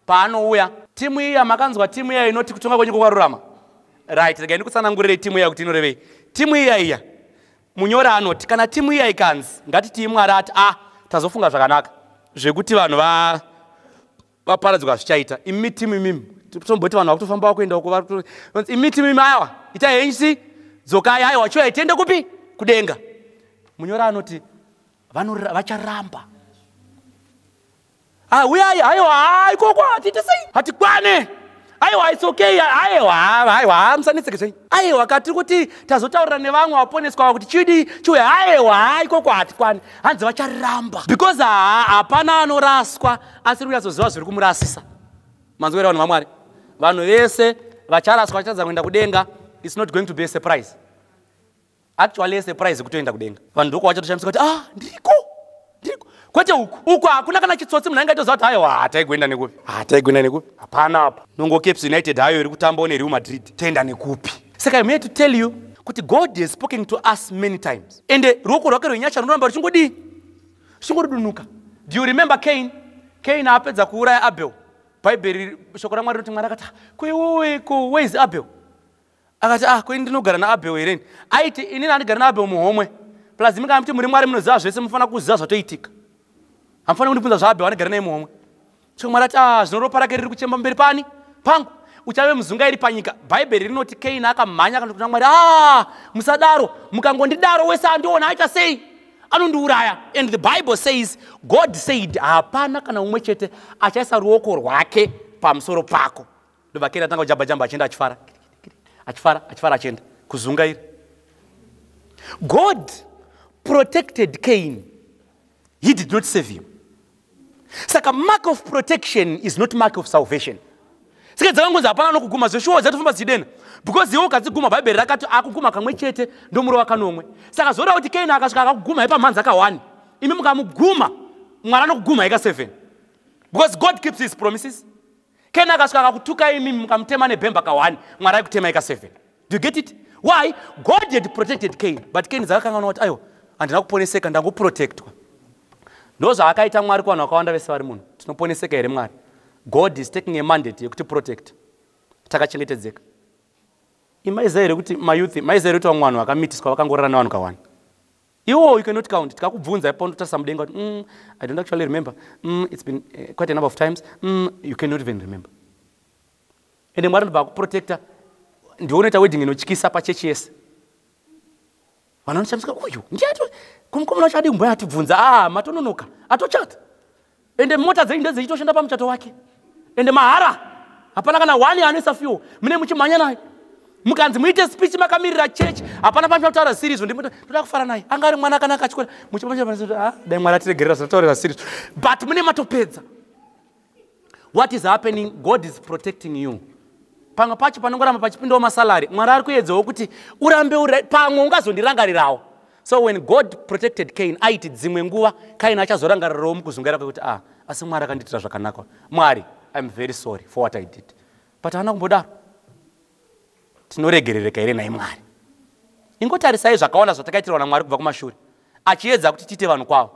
paanouya, timu iya makanzwa timu iya inoti kutonga kwenyu kwarurama. Right, regai ndikutsanangurire timu iya kuti inorevei. Timu iya munyori anoti kana timu iya ikanzi ngatiti Mwari ati tazofunga zvakanaka zvekuti vanhu vaparadzwa zvichaita. Imi timu imimi tomboti vanhu vakutofamba kuenda uko, imi timu imimi aiwa itai hensi dzokai, aiwa chiuya tiende kupi? Kudenga. Munyori anoti vacharamba. Uyai, aiwa ikoko atite sei? Hatikwane. Aiwa it's okay. Aiwa musanetseke sei? Aiwa katiri kuti tazotaurira nevamwe vaponeswa kuti chidi chiuya, aiwa ikoko hatikwane. Hanzi vacharamba. Because hapana anoraswa asiri kunyazoziva zviri kumurasisa. Manzwera vanhu vaMwari. Vanhu vese vacharaswa vachadza kuenda kudenga. It's not going to be a surprise. Actually a surprise kutoenda kudenga. Vanhu ndoko vachatoshamisa kuti ndiriko. Kwete uku hakuna kana chitsotsi munhu angaitoziva kuti aiwa hataikuenda nekupi. Hapana apa. Nongo Caps United hayo iri kutambawo neReal Madrid. Toenda nekupi? Saka I'm here to tell you kuti God has spoken to us many times. Ende ruoko rwake rwenyasha runoramba ruchingodunuka. Do you remember Cain? Cain apedza kuuraya Abel. Bhaibheri shoko raMwari rinoti Mwari akati where is Abel? Akati kwai ndinogara naAbel here. Aiti inini handigara naAbel muhomwe. Plus imika mti muri Mwari munoziva zvese, munofanira kuziva zvatoitika. Hamufani kundibvunza zvaAbel anogara naye muhomwe. Saka Mwari ati zvino ropa rake riri kuchemba mberi pani pangu, uchave muzunga iri panyika. Bhaibheri rinoti Cain akamhanya akati kuna Mwari, musadaro, mukangondidaro wese andiona aita sei? Anondiuraya. And the Bible says, God said hapana kana umwe chete achaisa ruoko rwake pamusoro pako. Ndobva Cain atanga kujamba achienda achifara achienda kuzunga iri. God protected Cain. He did not save him. Saka mark of protection is not mark of salvation. Saka dzakangonzi hapana nokuguma zveshuwa dzatofamba zidena. Because iwo kadziguma Bhaibheri rakati akuguma kamwe chete ndomuro wakanomwe. Saka zvoda kuti Cain akasvika akaguma ipamhanzi aka1. imi mukamuguma Mwari anokuguma ika 7 because God keeps his promises. Kena akasvika akakutuka imi mukamutema nebhemba ka1 Mwari aikutema ika 7. Do you get it? Why? God had protected Cain, but Cain zakakangana kuti ayo handina kuponeseka ndangoprotectwa. Ndozvaakaita Mwari kuvanhu vakawanda vese vari munhu. Tinoponeseka here Mwari? God is taking a mandate yekuti protect. Takachengetedzeka. Imaiza here kuti mayouth, maiza here kuti vamwe vanhu vakamitiswa vakangorara nevanhu ka1. You cannot count. Tikakubvunza ipo ndotasa mudenga kuti I don't actually remember. It's been quite a number of times. You cannot even remember. And Mwari ndobva kuprotecta. Ndionoita wedding inotyisa pachechi yese. Vanhu vanoshamisa uyu ndiato kumukomana chadi kumboya atibvunza matononoka atochata. Ende mota dzenyu ndedzechitoshanda pamuchato wake. Ende mahara hapana kana 1 anoisa fuel. Mune muchimhanya naye. Mukanzi muite speech makamirira church hapana panotaura series ndoda kufara naye. Anga ari mwana akanaka achikora muchimhanya dai Mwari atiregerera zataurira series. But mune matopedza. What is happening? God is protecting you. Pamwe pacho panongoramba pachipindawo masalari Mwari ari kuedzawo kuti urambe pamwe ungazondirangarirawo. So when God protected Cain aiti dzimwe nguva Cain achazorangarirawo mukuzungaira kwekuti asi Mwari akandiitira zvakanaka. Mwari, I'm very sorry for what I did. But haana kumbodaro. Tinoregerereka here naye Mwari. Ingotarisai zvakawanda zvatakaitirwa naMwari kubva kumashure. Achiedza kuti tiite vanhu kwavo.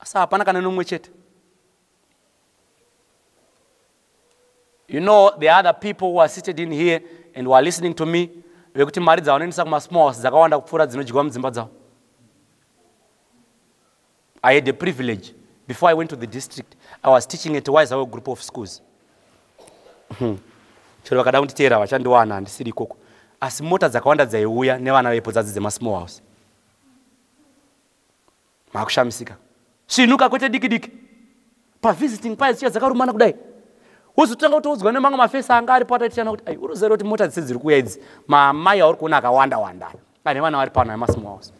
Asi hapana kana nomwe chete. You know, there are other people who are seated in here and who are listening to me. Vekuti mari dzavanoendesa kumasmall house dzakawanda kupfuura dzinodyirwa mudzimba dzavo. I had a privilege. Before I went to the district, I was teaching at a wise group of schools. Chero vakada kunditeera vachandiwana handisiri ikoko. Asi mota dzakawanda dzaiuya nevana vepo dzadzi dzemasmall house. Makushamisika. Svinuka kwete diki diki. Pavisiting paya dzichiya dzakarumana kudai. Uzotanga kutoudzwa nemamwe mafesa anga ari patatichana kuti uruziva kuti mota dzese dziri kuuya idzi mamai auri kuona akawanda wanda ane vana vari pano vemasmall house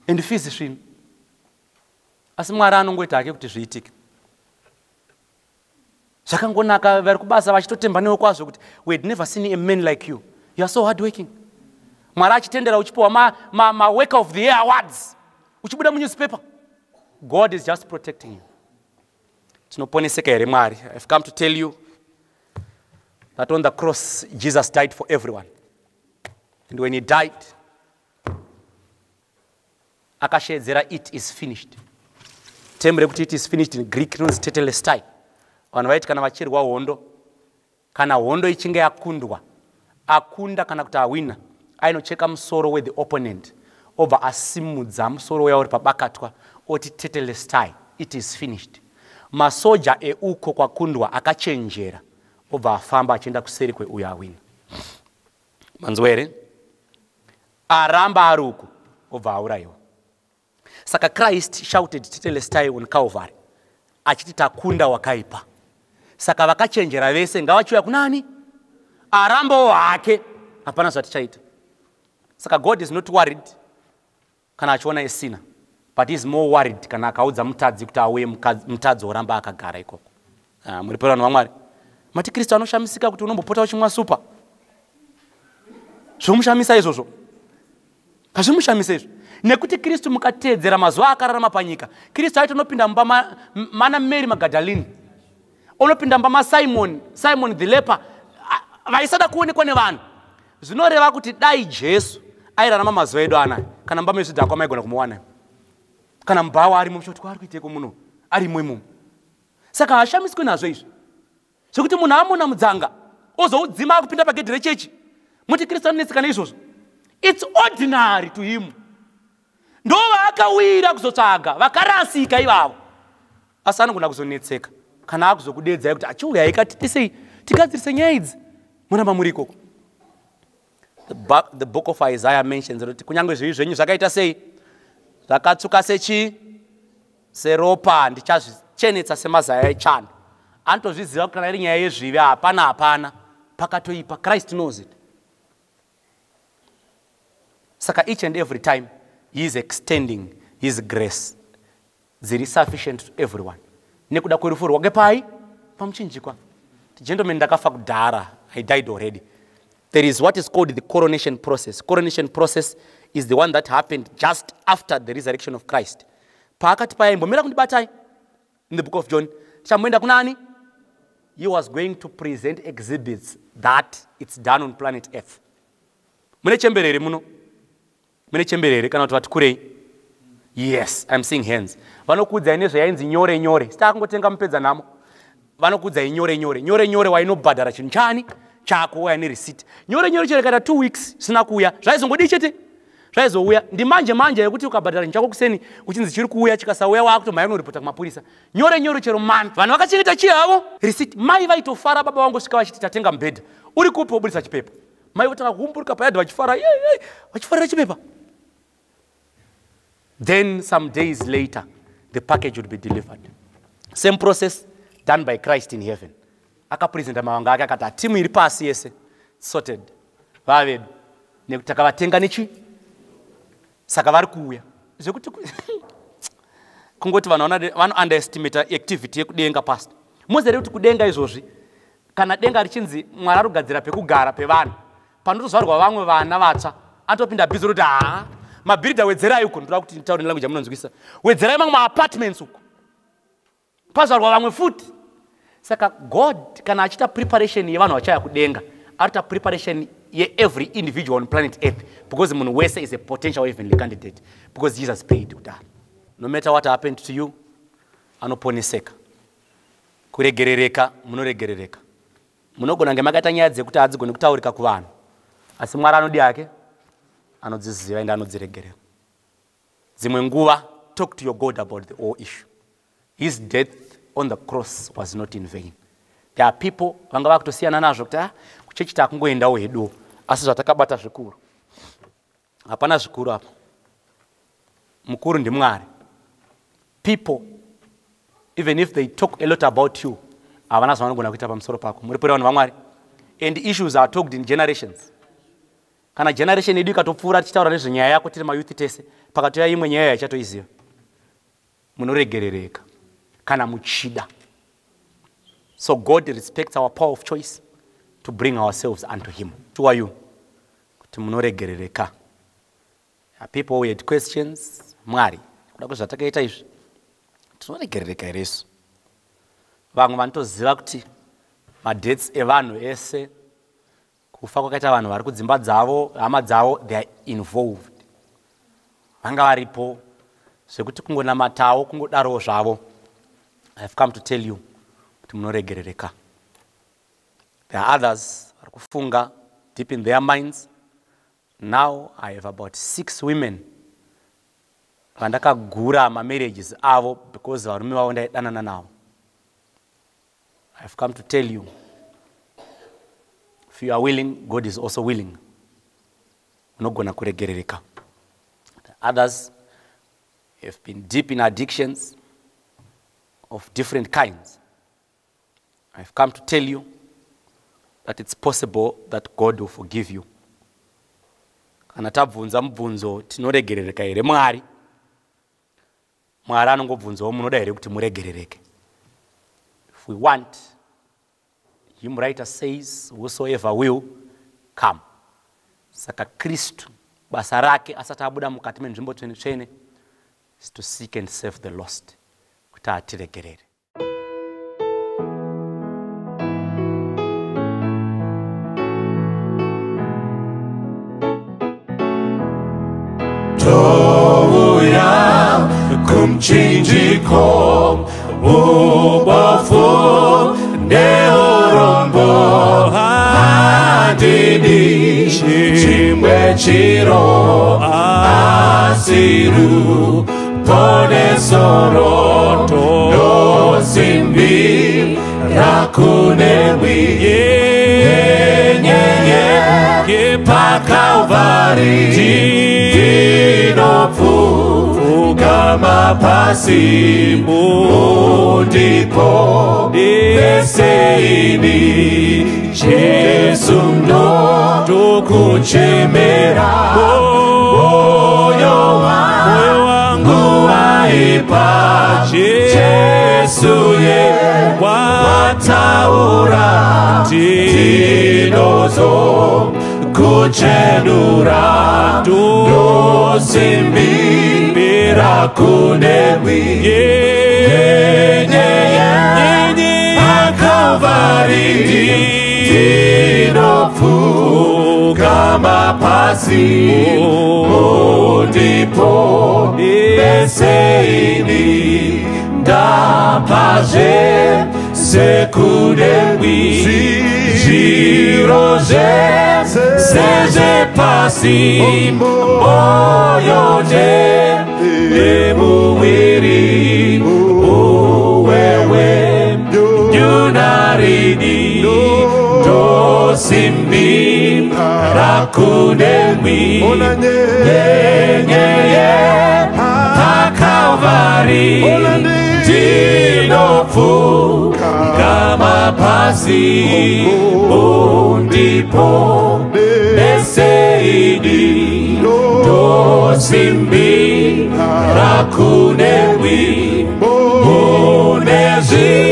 and fizi svino. Asi Mwari anongoita hake kuti zviitike. Zvakangonaka vari kubasa vachitotemba newe kwazvo kuti we had never seen a man like you. You are so hard working. Mwari achitendera uchipiwa ma worker of the year awards. Uchibuda munewspaper. God is just protecting you. Tinoponeseka here Mwari. I've come to tell you that on the cross Jesus died for everyone. And when he died, akashedzera it is finished. Term rekuti it is finished in Greek inonzi tetelestai. Vanhu vaiti kana vachirwa hondo, kana hondo ichinge yakundwa, akunda kana kuti awina, ainocheka musoro we the opponent, obva asimudza musoro weya uri pabakatwa, oti tetelestai, it is finished. Masoja euko kwakundwa akachenjera, obva afamba achienda kuseri kweuyo awina. Manzwere, aramba ari uko, obva aurayiwa. Saka Christ shouted tetelestai on Calvary, achiti takunda wakaipa. Saka vakachenjera vese ngavachiuya kunani? Arambawo hake, hapana zvatichaita. Saka God is not worried kana achiona esina, but he is more worried kana akaudza mutadzi kuti auye mutadzi oramba akagara ikoko. Muri pano vaMwari. Mati Kristu anoshamisika kuti unombopota uchimwa supa. Zvomushamisa izvozvo. Hazvimushamisa izvo. Nekuti Kristu mukateedzera mazuva akararama panyika. Kristu aiti unopinda mumba mana Mary Magdalene. Unopinda mumba Simon the leper. Vaisada kuonekwa nevanhu. Zvinoreva kuti dai Jesu airarama mazuva edu anaya, kana mumba mezvidhakwa maigona kumuwana. Kana mbawa ari muchoti kwari kuiteko muno, ari mwe. Saka hashamiswi nazvo izvi. Zvekuti munhu amuna mudzanga ozoudzima kupinda pagedhi rechechi. Muti Kristu anonetseka neizvozvo. It's ordinary to him. Ndo vakawira kuzotsvaga, vakarasika ivavo. Asi anogona kuzonetseka kana akuzokudedzai kuti achiuya ikatitisei tigadzirise nyaya idzi. Muramba muri ikoko. The book of Isaiah mentions kuti kunyange zvivi zvenyu zvakaita sei, zvakatsuka seropa, ndichazvichenetsa semazaya echando. Anotozviziva kuti kana iri nyaya yezvivi hapana pakatoipa. Christ knows it. Saka each and every time he is extending his grace, dziri sufficient to everyone. Nekuda kwerufu rwake pai pamuchinjikwa. Gentlemen, ndakafa kudhara. I died already. There is what is called the coronation process. Coronation process is the one that happened just after the resurrection of Christ. paakati payaimbomira kundibatai in the book of John, chamboenda kunani? He was going to present exhibits that it's done on planet Earth. Mune chemberere muno? Mune chemberere kana kuti vati kurei? Yes, I'm seeing hands. Vanokudza inezvo yainzi nyore nyore. Sita kungotenga mupedza namo. Vanokudza nyore nyore. Nyore nyore wainobhadhara chinhu chani? Chako waya ne receipt. Nyore nyore chirekata 2 weeks sina kuuya. Zvaizongodi chete. Zvaizouya. Ndimanje manje yekuti ukabhadhara chinhu chako kuseni uchinzi chiri kuuya chikasauya wakutomhanya unoripota kumapurisa. Nyore nyore chero month. Vanhu vakachengeta chii havo? Receipt. Mai vaitofara baba vangu svika vachiti tatenga mubhedha. Uri kupi wobudisa chipepa. Mai votanga kuhumburuka payadhi vachifara. Vachifarira chipepa. Then some days later, the package would be delivered. Same process done by Christ in heaven. Akapresenta mavanga ake akati timu iri pasi yese sorted. Vavedu nekuti takavatenga nechi saka vari kuuya. Zvekuti kungoti vanhu underestimate activity yekudenga past. Muzere kuti kudenga izvozvi kana denga richinzi Mwari arikugadzira pekugara pevanhu panotozvarwa vamwe vana vatsva atopinda bhizo kuti mabhirida wedzerai uko ndoda kuti nitaure language yamunonzwisa. Wedzerai mamwe apartments uko. Pazvarwa vamwe futi. Saka God kana achita preparation yevanhu vachaya kudenga, arita preparation ye every individual on planet Earth because munhu wese is a potential heavenly candidate because Jesus paid kudaro. No matter what happened to you, anoponeseka. Kuregerereka, munoregerereka. Munogona ngemakaita nyaya dzekuti hadzigoni kutaurika kuvanhu. Asi Mwari anodi yake anodziziva ende anodziregerera. Dzimwe nguva, talk to your God about the whole issue. His death on the cross was not in vain. There are people vanga vakutosiyana nazvo kuti kuchechi takungoendawo hedu asi zvatakabata zvikuru. Hapana zvikuru apo. Mukuru ndi Mwari. People, even if they talk a lot about you, havana zvavanogona kuita pamusoro pako. Muripore vanhu vaMwari. And issues are talked in generations. Kana generation yedu ikatopfuura tichitaura nezvenyaya yako tiri mayouth tese, pakatoya imwe nyaya ichatoiziva. Munoregerereka kana muchida. So God respects our power of choice to bring ourselves unto Him. Who are you? Kuti munoregerereka. People who had questions, Mwari, kuda kuzvatakaita izvi. Tinoregerereka here isu. Vamwe vanotoziva kuti madeaths evanhu ese kufa kwakaita vanhu vari kudzimba dzavo, hama dzavo, they are involved. Vanga varipo zvekuti kungonamatawo kungodaro zvavo. I have come to tell you kuti munoregerereka. There are others vari kufunga deep in their minds. Now I have about 6 women vandakagura marriages avo because varume vavo ndaidanana navo. I have come to tell you, if you are willing, God is also willing. Unogona kuregerereka. Others have been deep in addictions of different kinds. I have come to tell you that it's possible that God will forgive you. Kana tabvunza mubvunzo tinoregerereka here Mwari. Mwari anongobvunzawo munoda here kuti muregerereke. If we want, hymn writer says, whosoever will come. Saka Kristu basa rake asati abuda mukati menzvimbo tsvene is to seek and save the lost. Kuti atiregerere. Touya kumchinjiko ubofu neurombo hadidi chimwe chiro asiru pone soroto no simbi rakunewi yenye pakavari dinofu kama pasimu ndipo beseini Jesu ndo tukuchemera moyo wangu waipa Jesu ye wataura tinozo kuchenura dosimbi rakunewi Calvary ndinopfugama pasi ndipo beseini ndapazve sekunewi zviroze sezvepasi moyo nemuviri uwewe yunarini ndosimbi rakunewi yenyeye pakalvari ndinopfugama pasi ndipo beseidi ndosimbi rakunewi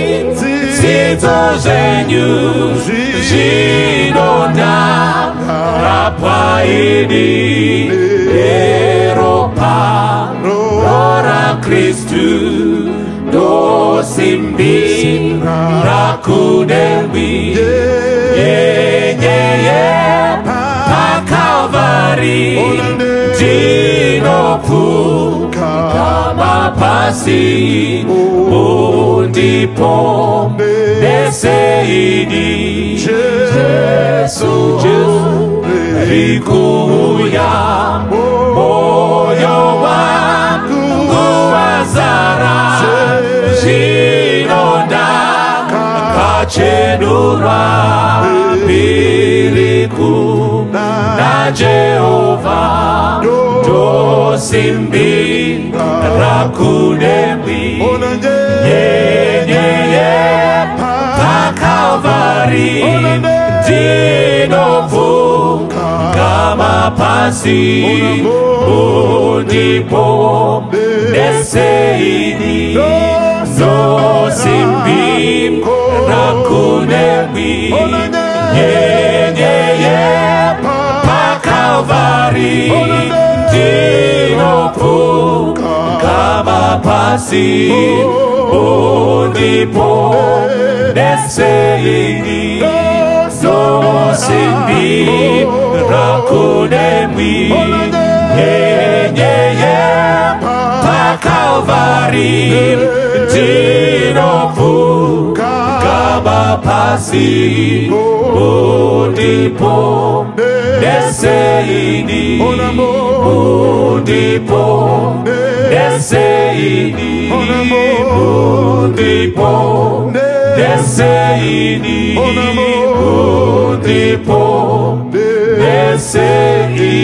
munezvidzidzo zvenyu zvinonda rapaidi eropa rora Kristu ndosimbi rakunewi yenyeye pakalvari ndinopfugama pasi ndipo beseidi Jesu rikuuya moyo wangu wazara zvinonda kachenurwa mbiriku naJehovha ndosimbi rakunewi yenyeye pakalvari ndinopfugama pasi ndipo beseidi ndosimbi rakunewi yenyeye pakalvari ndinopfugama pasi ndipo beseidi ndosimbi rakunewi yenyeye pakalvari ndinopfugama pasi ndipo beseidi ndipo beseidi ndipo beseidi ndipo beseidi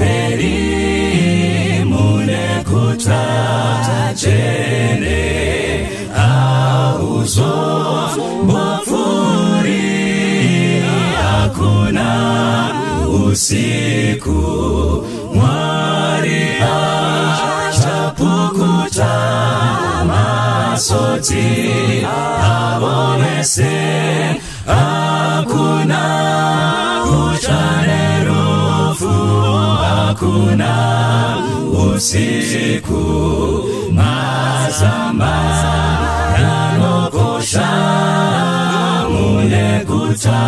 Singaperi mune kuta jene auzo bofuri hakuna usiku Mwari achapukuta masoti abonese hakuna kuchanero hakuna usiku mazamba yanokosha mune kuta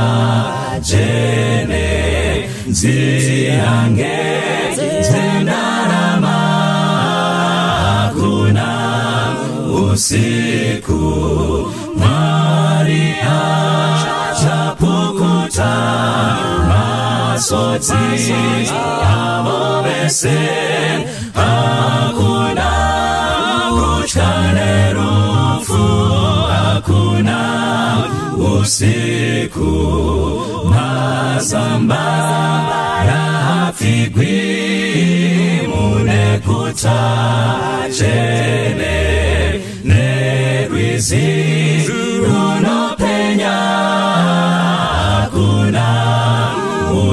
jene ziange zendarama hakuna usiku Mwari achapukuta masoti amobese hakuna kuchanerufu hakuna usiku mazamba yafigwi mune kuta jene nerwizi runopenya hakuna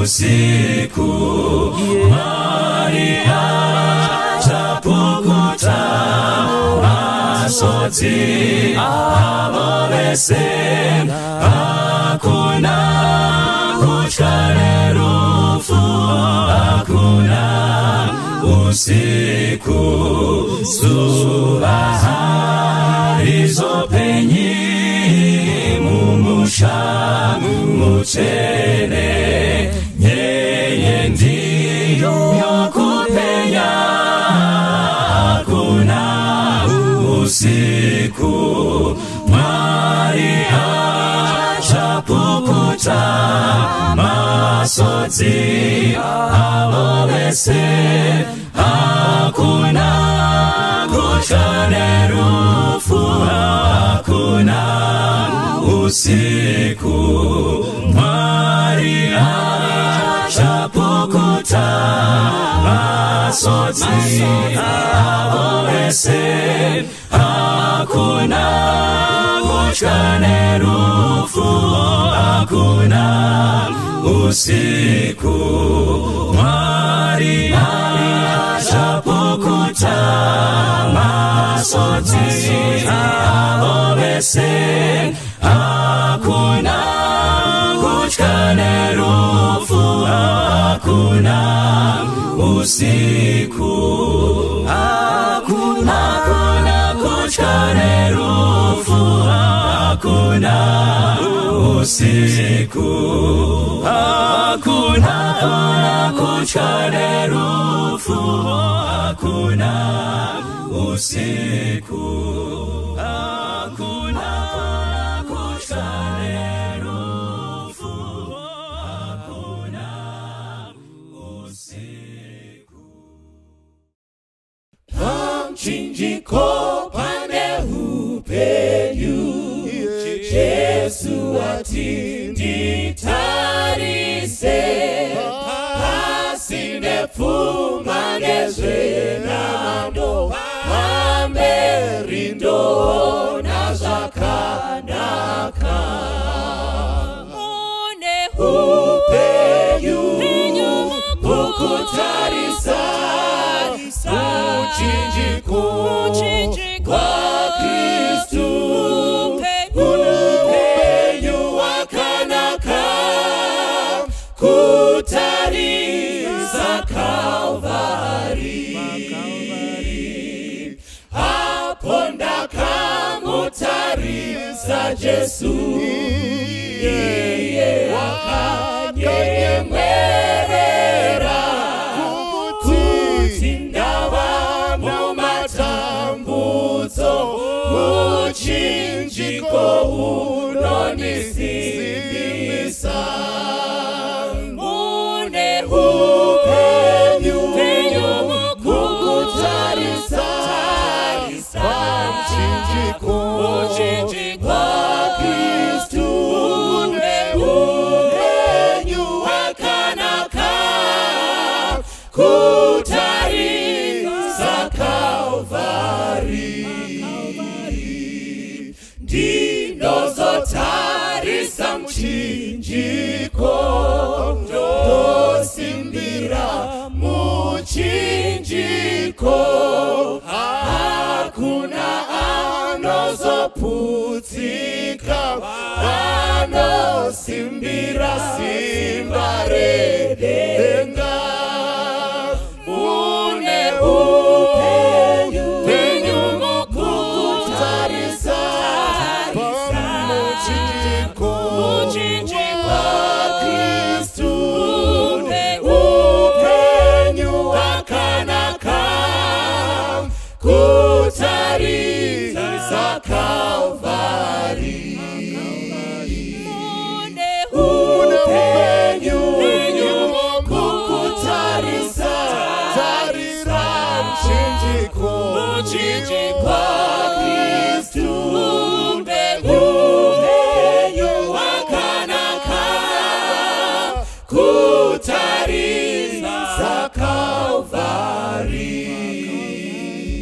usiku Mwari achapukuta masoti amobese hakuna kuchanerufu hakuna usiku subaharizopeni mumusha muchene yokupenya hakuna usiku Mwari achapukuta masoti amobese hakuna kuchanerufu hakuna usiku Mwari achapukuta masoti amobese hakuna kutya nerufu hakuna usiku. Mwari achapukuta masoti avovese, hakuna kutya nerufu hakuna usiku. Hakuna kutya nerufu hakuna usiku. Hakuna kutya nerufu hakuna usiku. Hakuna kutya nerufu hakuna usiku. Pamchinjiko pane upenyu, Jesu ati nditarise, pasine pfuma nezvenhando, pamberi ndoona zvakanaka. Mune Upenyu mukutarisa uchinjiko kwa Kristu, upenyu wakanaka kutarisa Kalvari. Hapo ndakamutarisa Jesu, yeye akanyemerera kuti ndava mumatambudzo, muchinjiko unondisimbisa. Mune upenyu mukutarisa pamchinjiko kwa Kristu, upenyu wakanaka kutarisa Kalvari. Ndinozotarisa muchinjiko, ndosimbira muchinjiko. Hakuna anozoputsika, anosimbira simba redenga. Mune upenyu mukutarisa pamuchinjiko kwa Kristu, upenyu wakanaka kutarisa Kalvari. Upenyu mukutarisa mchinjiko kwa Kristu, upenyu wakanaka kutarisa Kalvari.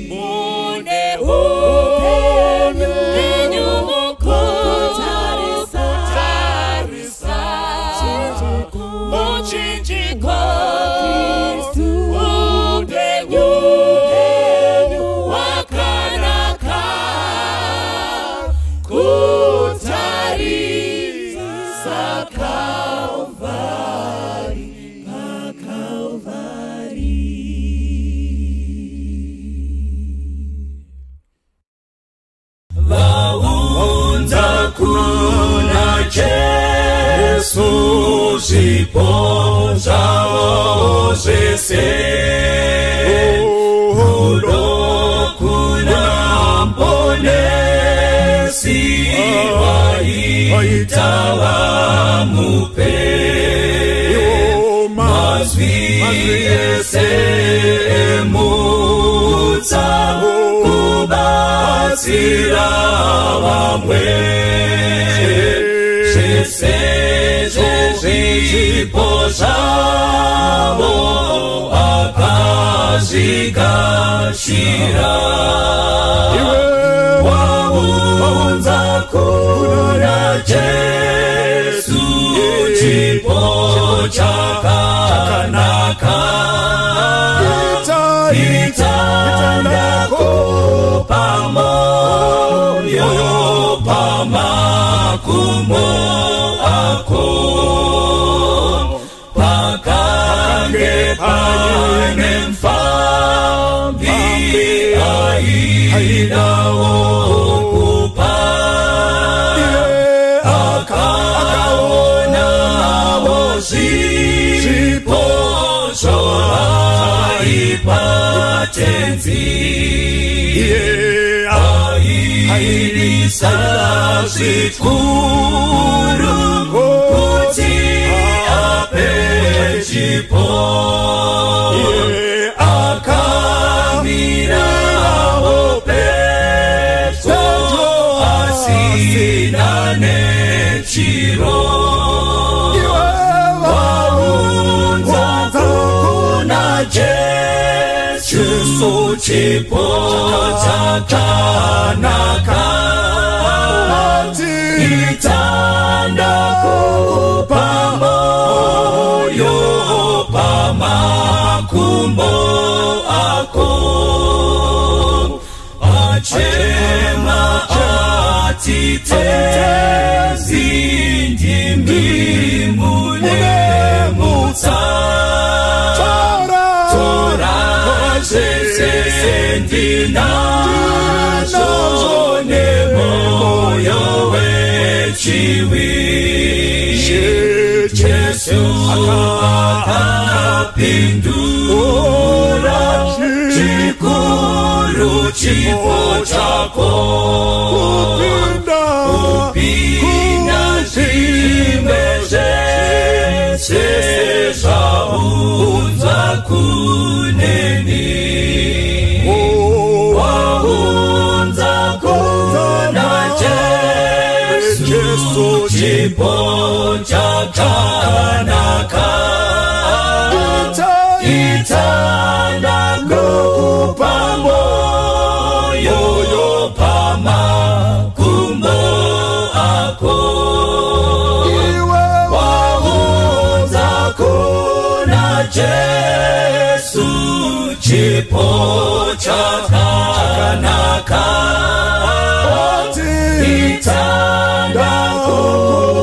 Mune upenyu mukutarisa muchinjiko kwa Kristu, upenyu wakanaka kutarisa Kalvari. Vaunza kuna Jesu, zvipo zvavo zvese. Rudo kuna mponesi waita vamupe. Mazvi ese emutsa kubatsira vamwe. Zvese zvipo zvavo akazvigashira. Waunza kuna Jesu chipo chakanaka. Itandako pamoyo pamakumo ako. Pakange pane mfambi aidawo kupa. Akaonawo zvipo zvaipatenzi. Airisa zvikuru kuti ape chipo. Akamirawo pedyo asina nechiro. Waunza kuna Jesu chipo chakanaka. Itandako pamoyo pamakumbo ako. Achema atitezi ndimi mulemutsa. Tora zvese ndinazo nemoyo wechiwi. Jesu akapindura chikuru chipo chako. Kupinda zvimwe zvese zvaunza kuneni. Waunza kuna Jesu chipo chakanaka. Itandako pamoyo pamakumbo ako. Waunza kuna Jesu chipo chakanaka. Itandako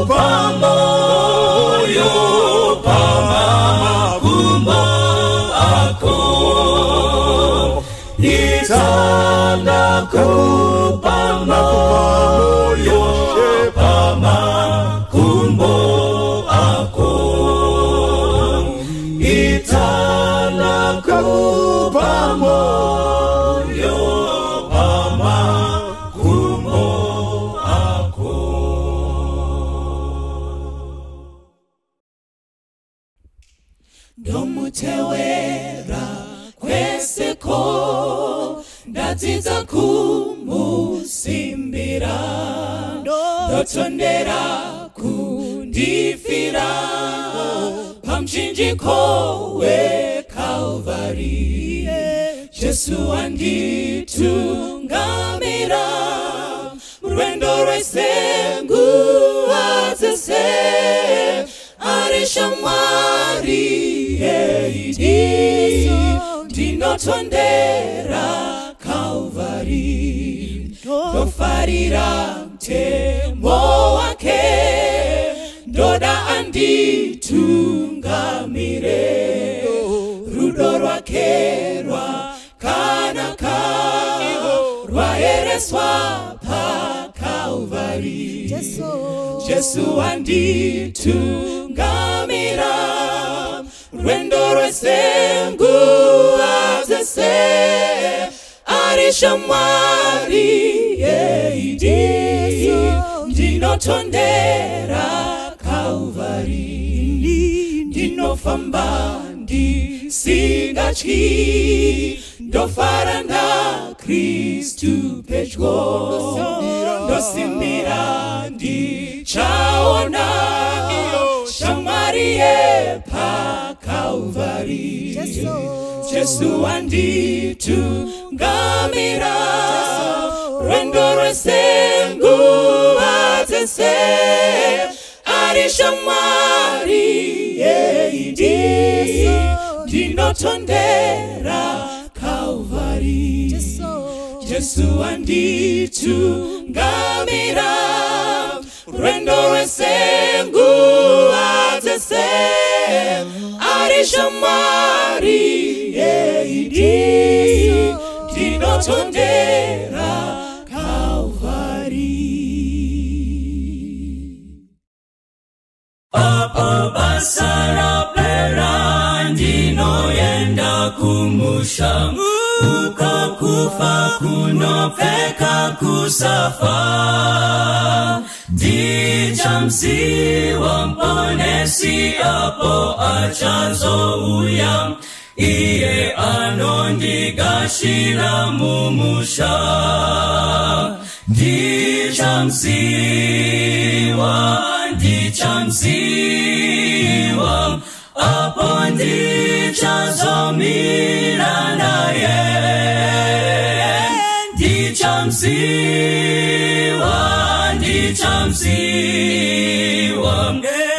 pamoyo pamakumbo ako. Itandako pamoyo pamakumbo ako. Itandako pamoyo pamakumbo ako. Ndomutewera kweseko ndadzidza kumusimbira. Ndotondera kundifira pamuchinjiko weKalvari. Jesu anditungamira murwendo rwese nguva dzese. Ari shamwari yeidi ndinotondera Kalvari. Ndofarira mtemo wake ndoda anditungamire. Rudo rwake rwakanaka rwaereswa paKalvari. Jesu anditungamira rwendo rwese nguva dzese. Ari shamwari yeidi ndinotondera Kalvari. Ndinofamba ndisingatyi ndofara naKristu pedyo. Ndosimbira ndichaona shamwari Mwari. Jesu anditungamira rwendo rwesengu atese ari Shambare yeidi ndinotondera Calvary. Jesu anditungamira rwendo rwesengu atese ari Shambare yeidi ndinotondera Calvary. Apo basara pera ndinoenda kumusha ukakufa kunopeka kusafa ndichamziwa mponesi apo achazouya iye anondigashira mumusha ndichamziwa apo ndichazomira naye ndichamziwa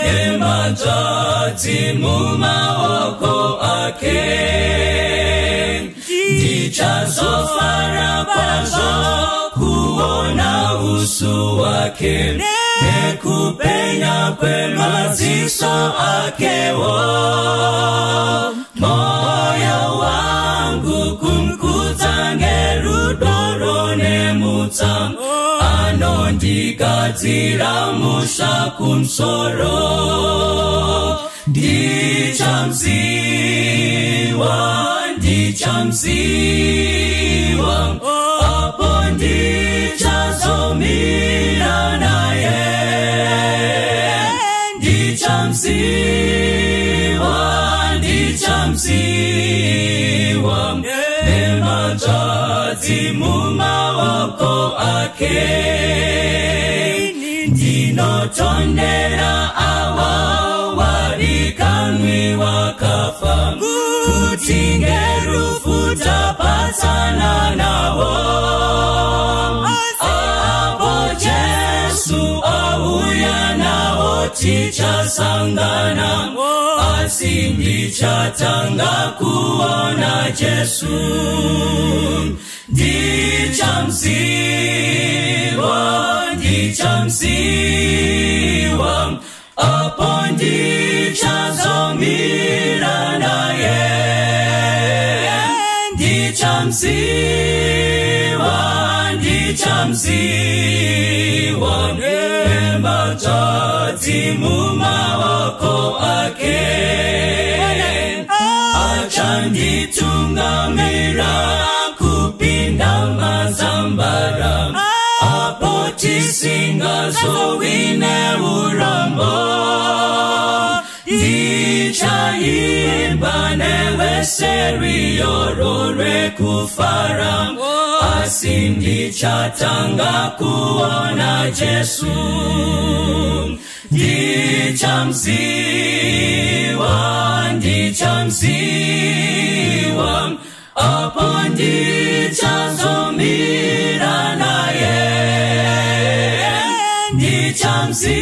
nematati mumaoko ake ndichazofara kwazo kuona uso wake nekupenya kwemaziso akewo moyo wangu kumkudza ngerudoro nemutsa anondigadzira musha kumsoro ndichamziwa apo ndichazomira naye ndichamziwa nematati mumaoko ake ndinotondera awa warikanwi wakafa kuti ngerufu tapatsana nawo apo Jesu auya nawo tichasangana asi ndichatanga kuona Jesu ndichamziwa apo ndichazomira naye ndichamziwa nematati mumaoko ake achanditungamira kupinda mazambara apo tisingazowine urambo ndichaimba neweserioro rwekufara asi ndichatanga kuona Jesu ndichamziwa apo ndichazomira naye ndichamziwa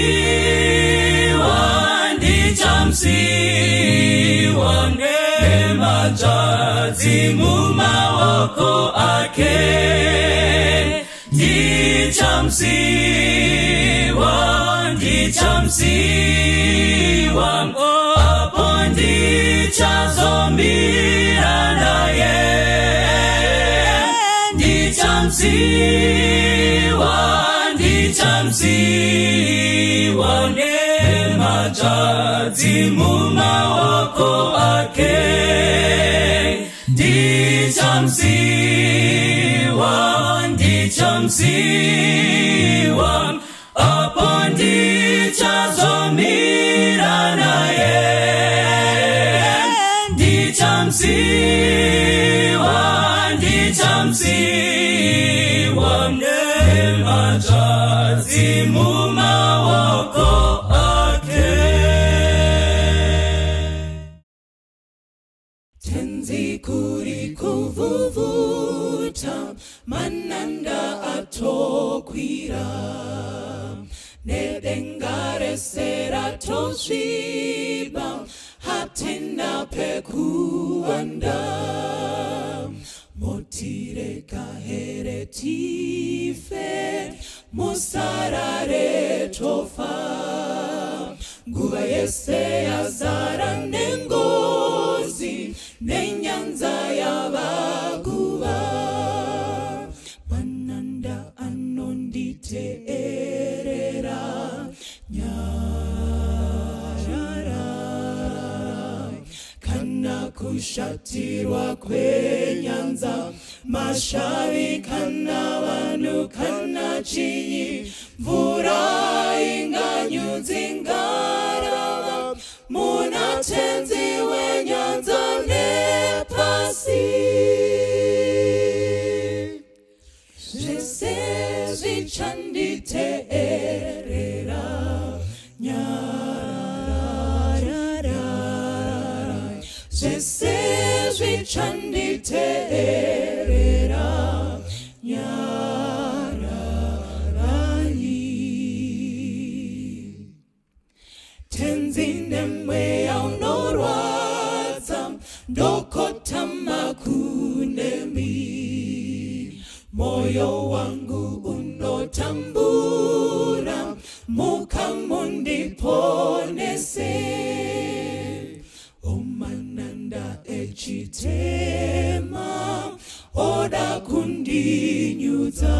nematati mumaoko ake ndichamziwa apo ndichazomira naye ndichamziwa nematati mumaoko ake ndichamziwa apo ndichazomira naye ndichamziwa nematati mumaoko nedengaresera tosviba hatina pekuanda motireka here tife musarare tofa nguva yese yazara nengozi nenyanza yavaguva mananda anonditeerera nyarara kana kushatirwa kwenyanza mashavi kana vanhu kana chinyi mvura inganyudzingarava munatenzi wenyanza nepasi zvese zvichanditeerera nyarara zvese zvichanditeerera nyararani tenzi nemweya unorwadza ndokotama kunemi moyo wangu unotambura mukamundiponese omananda echitema oda kundinyudza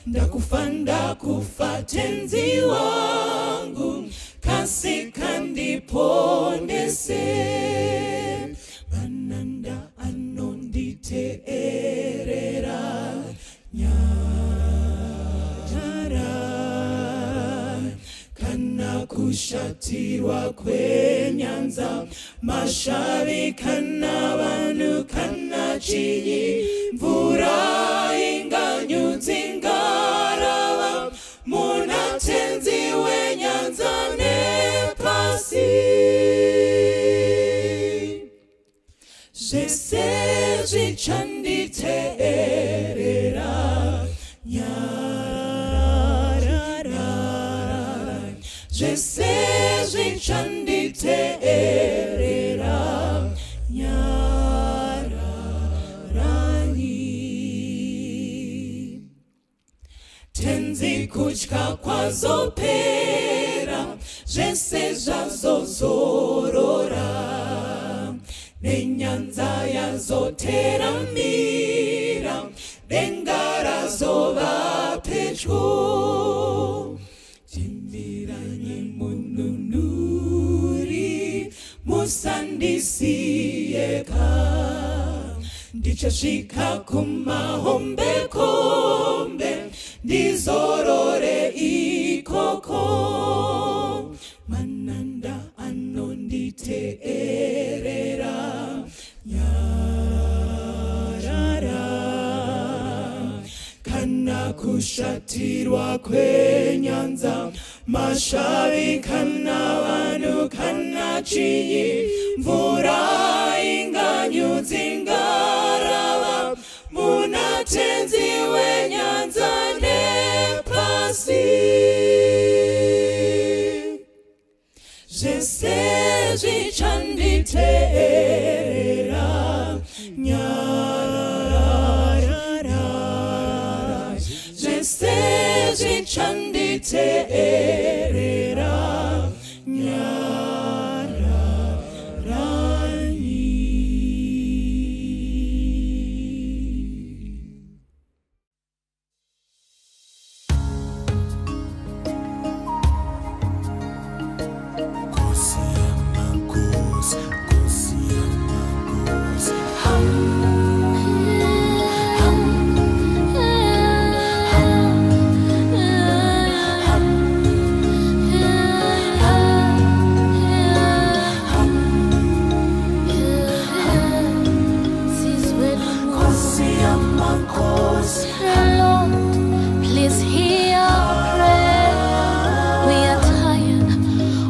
ndakufa tenzi wangu kasika ndiponese mananda anonditeerera nyarara kana kushatirwa kwenyanza mashavi kana vanhu kana chinyi mvura inganyudzingarava munatenzi wenyanza nepasi zvese zvichanditeerera nyarara zvese zvichanditeerera nyararani tenzi kutya kwazopera zvese zvazozorora nenyanza yazoteramira denga razova pedyo timiranye mununuri musandisiyeka ndichasvika kumahombekombe ndizorore ikoko mananda anonditeerera nyarara kana kushatirwa kwenyanza mashavi kana vanhu kana chinyi mvura inganyudzingarava munatenzi wenyanza nepasi zvese zvichanditeerera nyarara zvese zvichanditeerera nyararani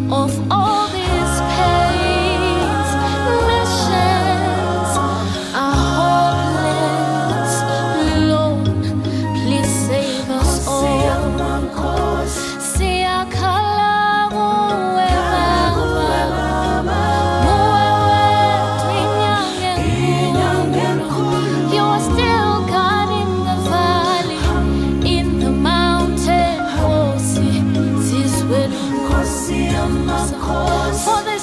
Of all these pains For the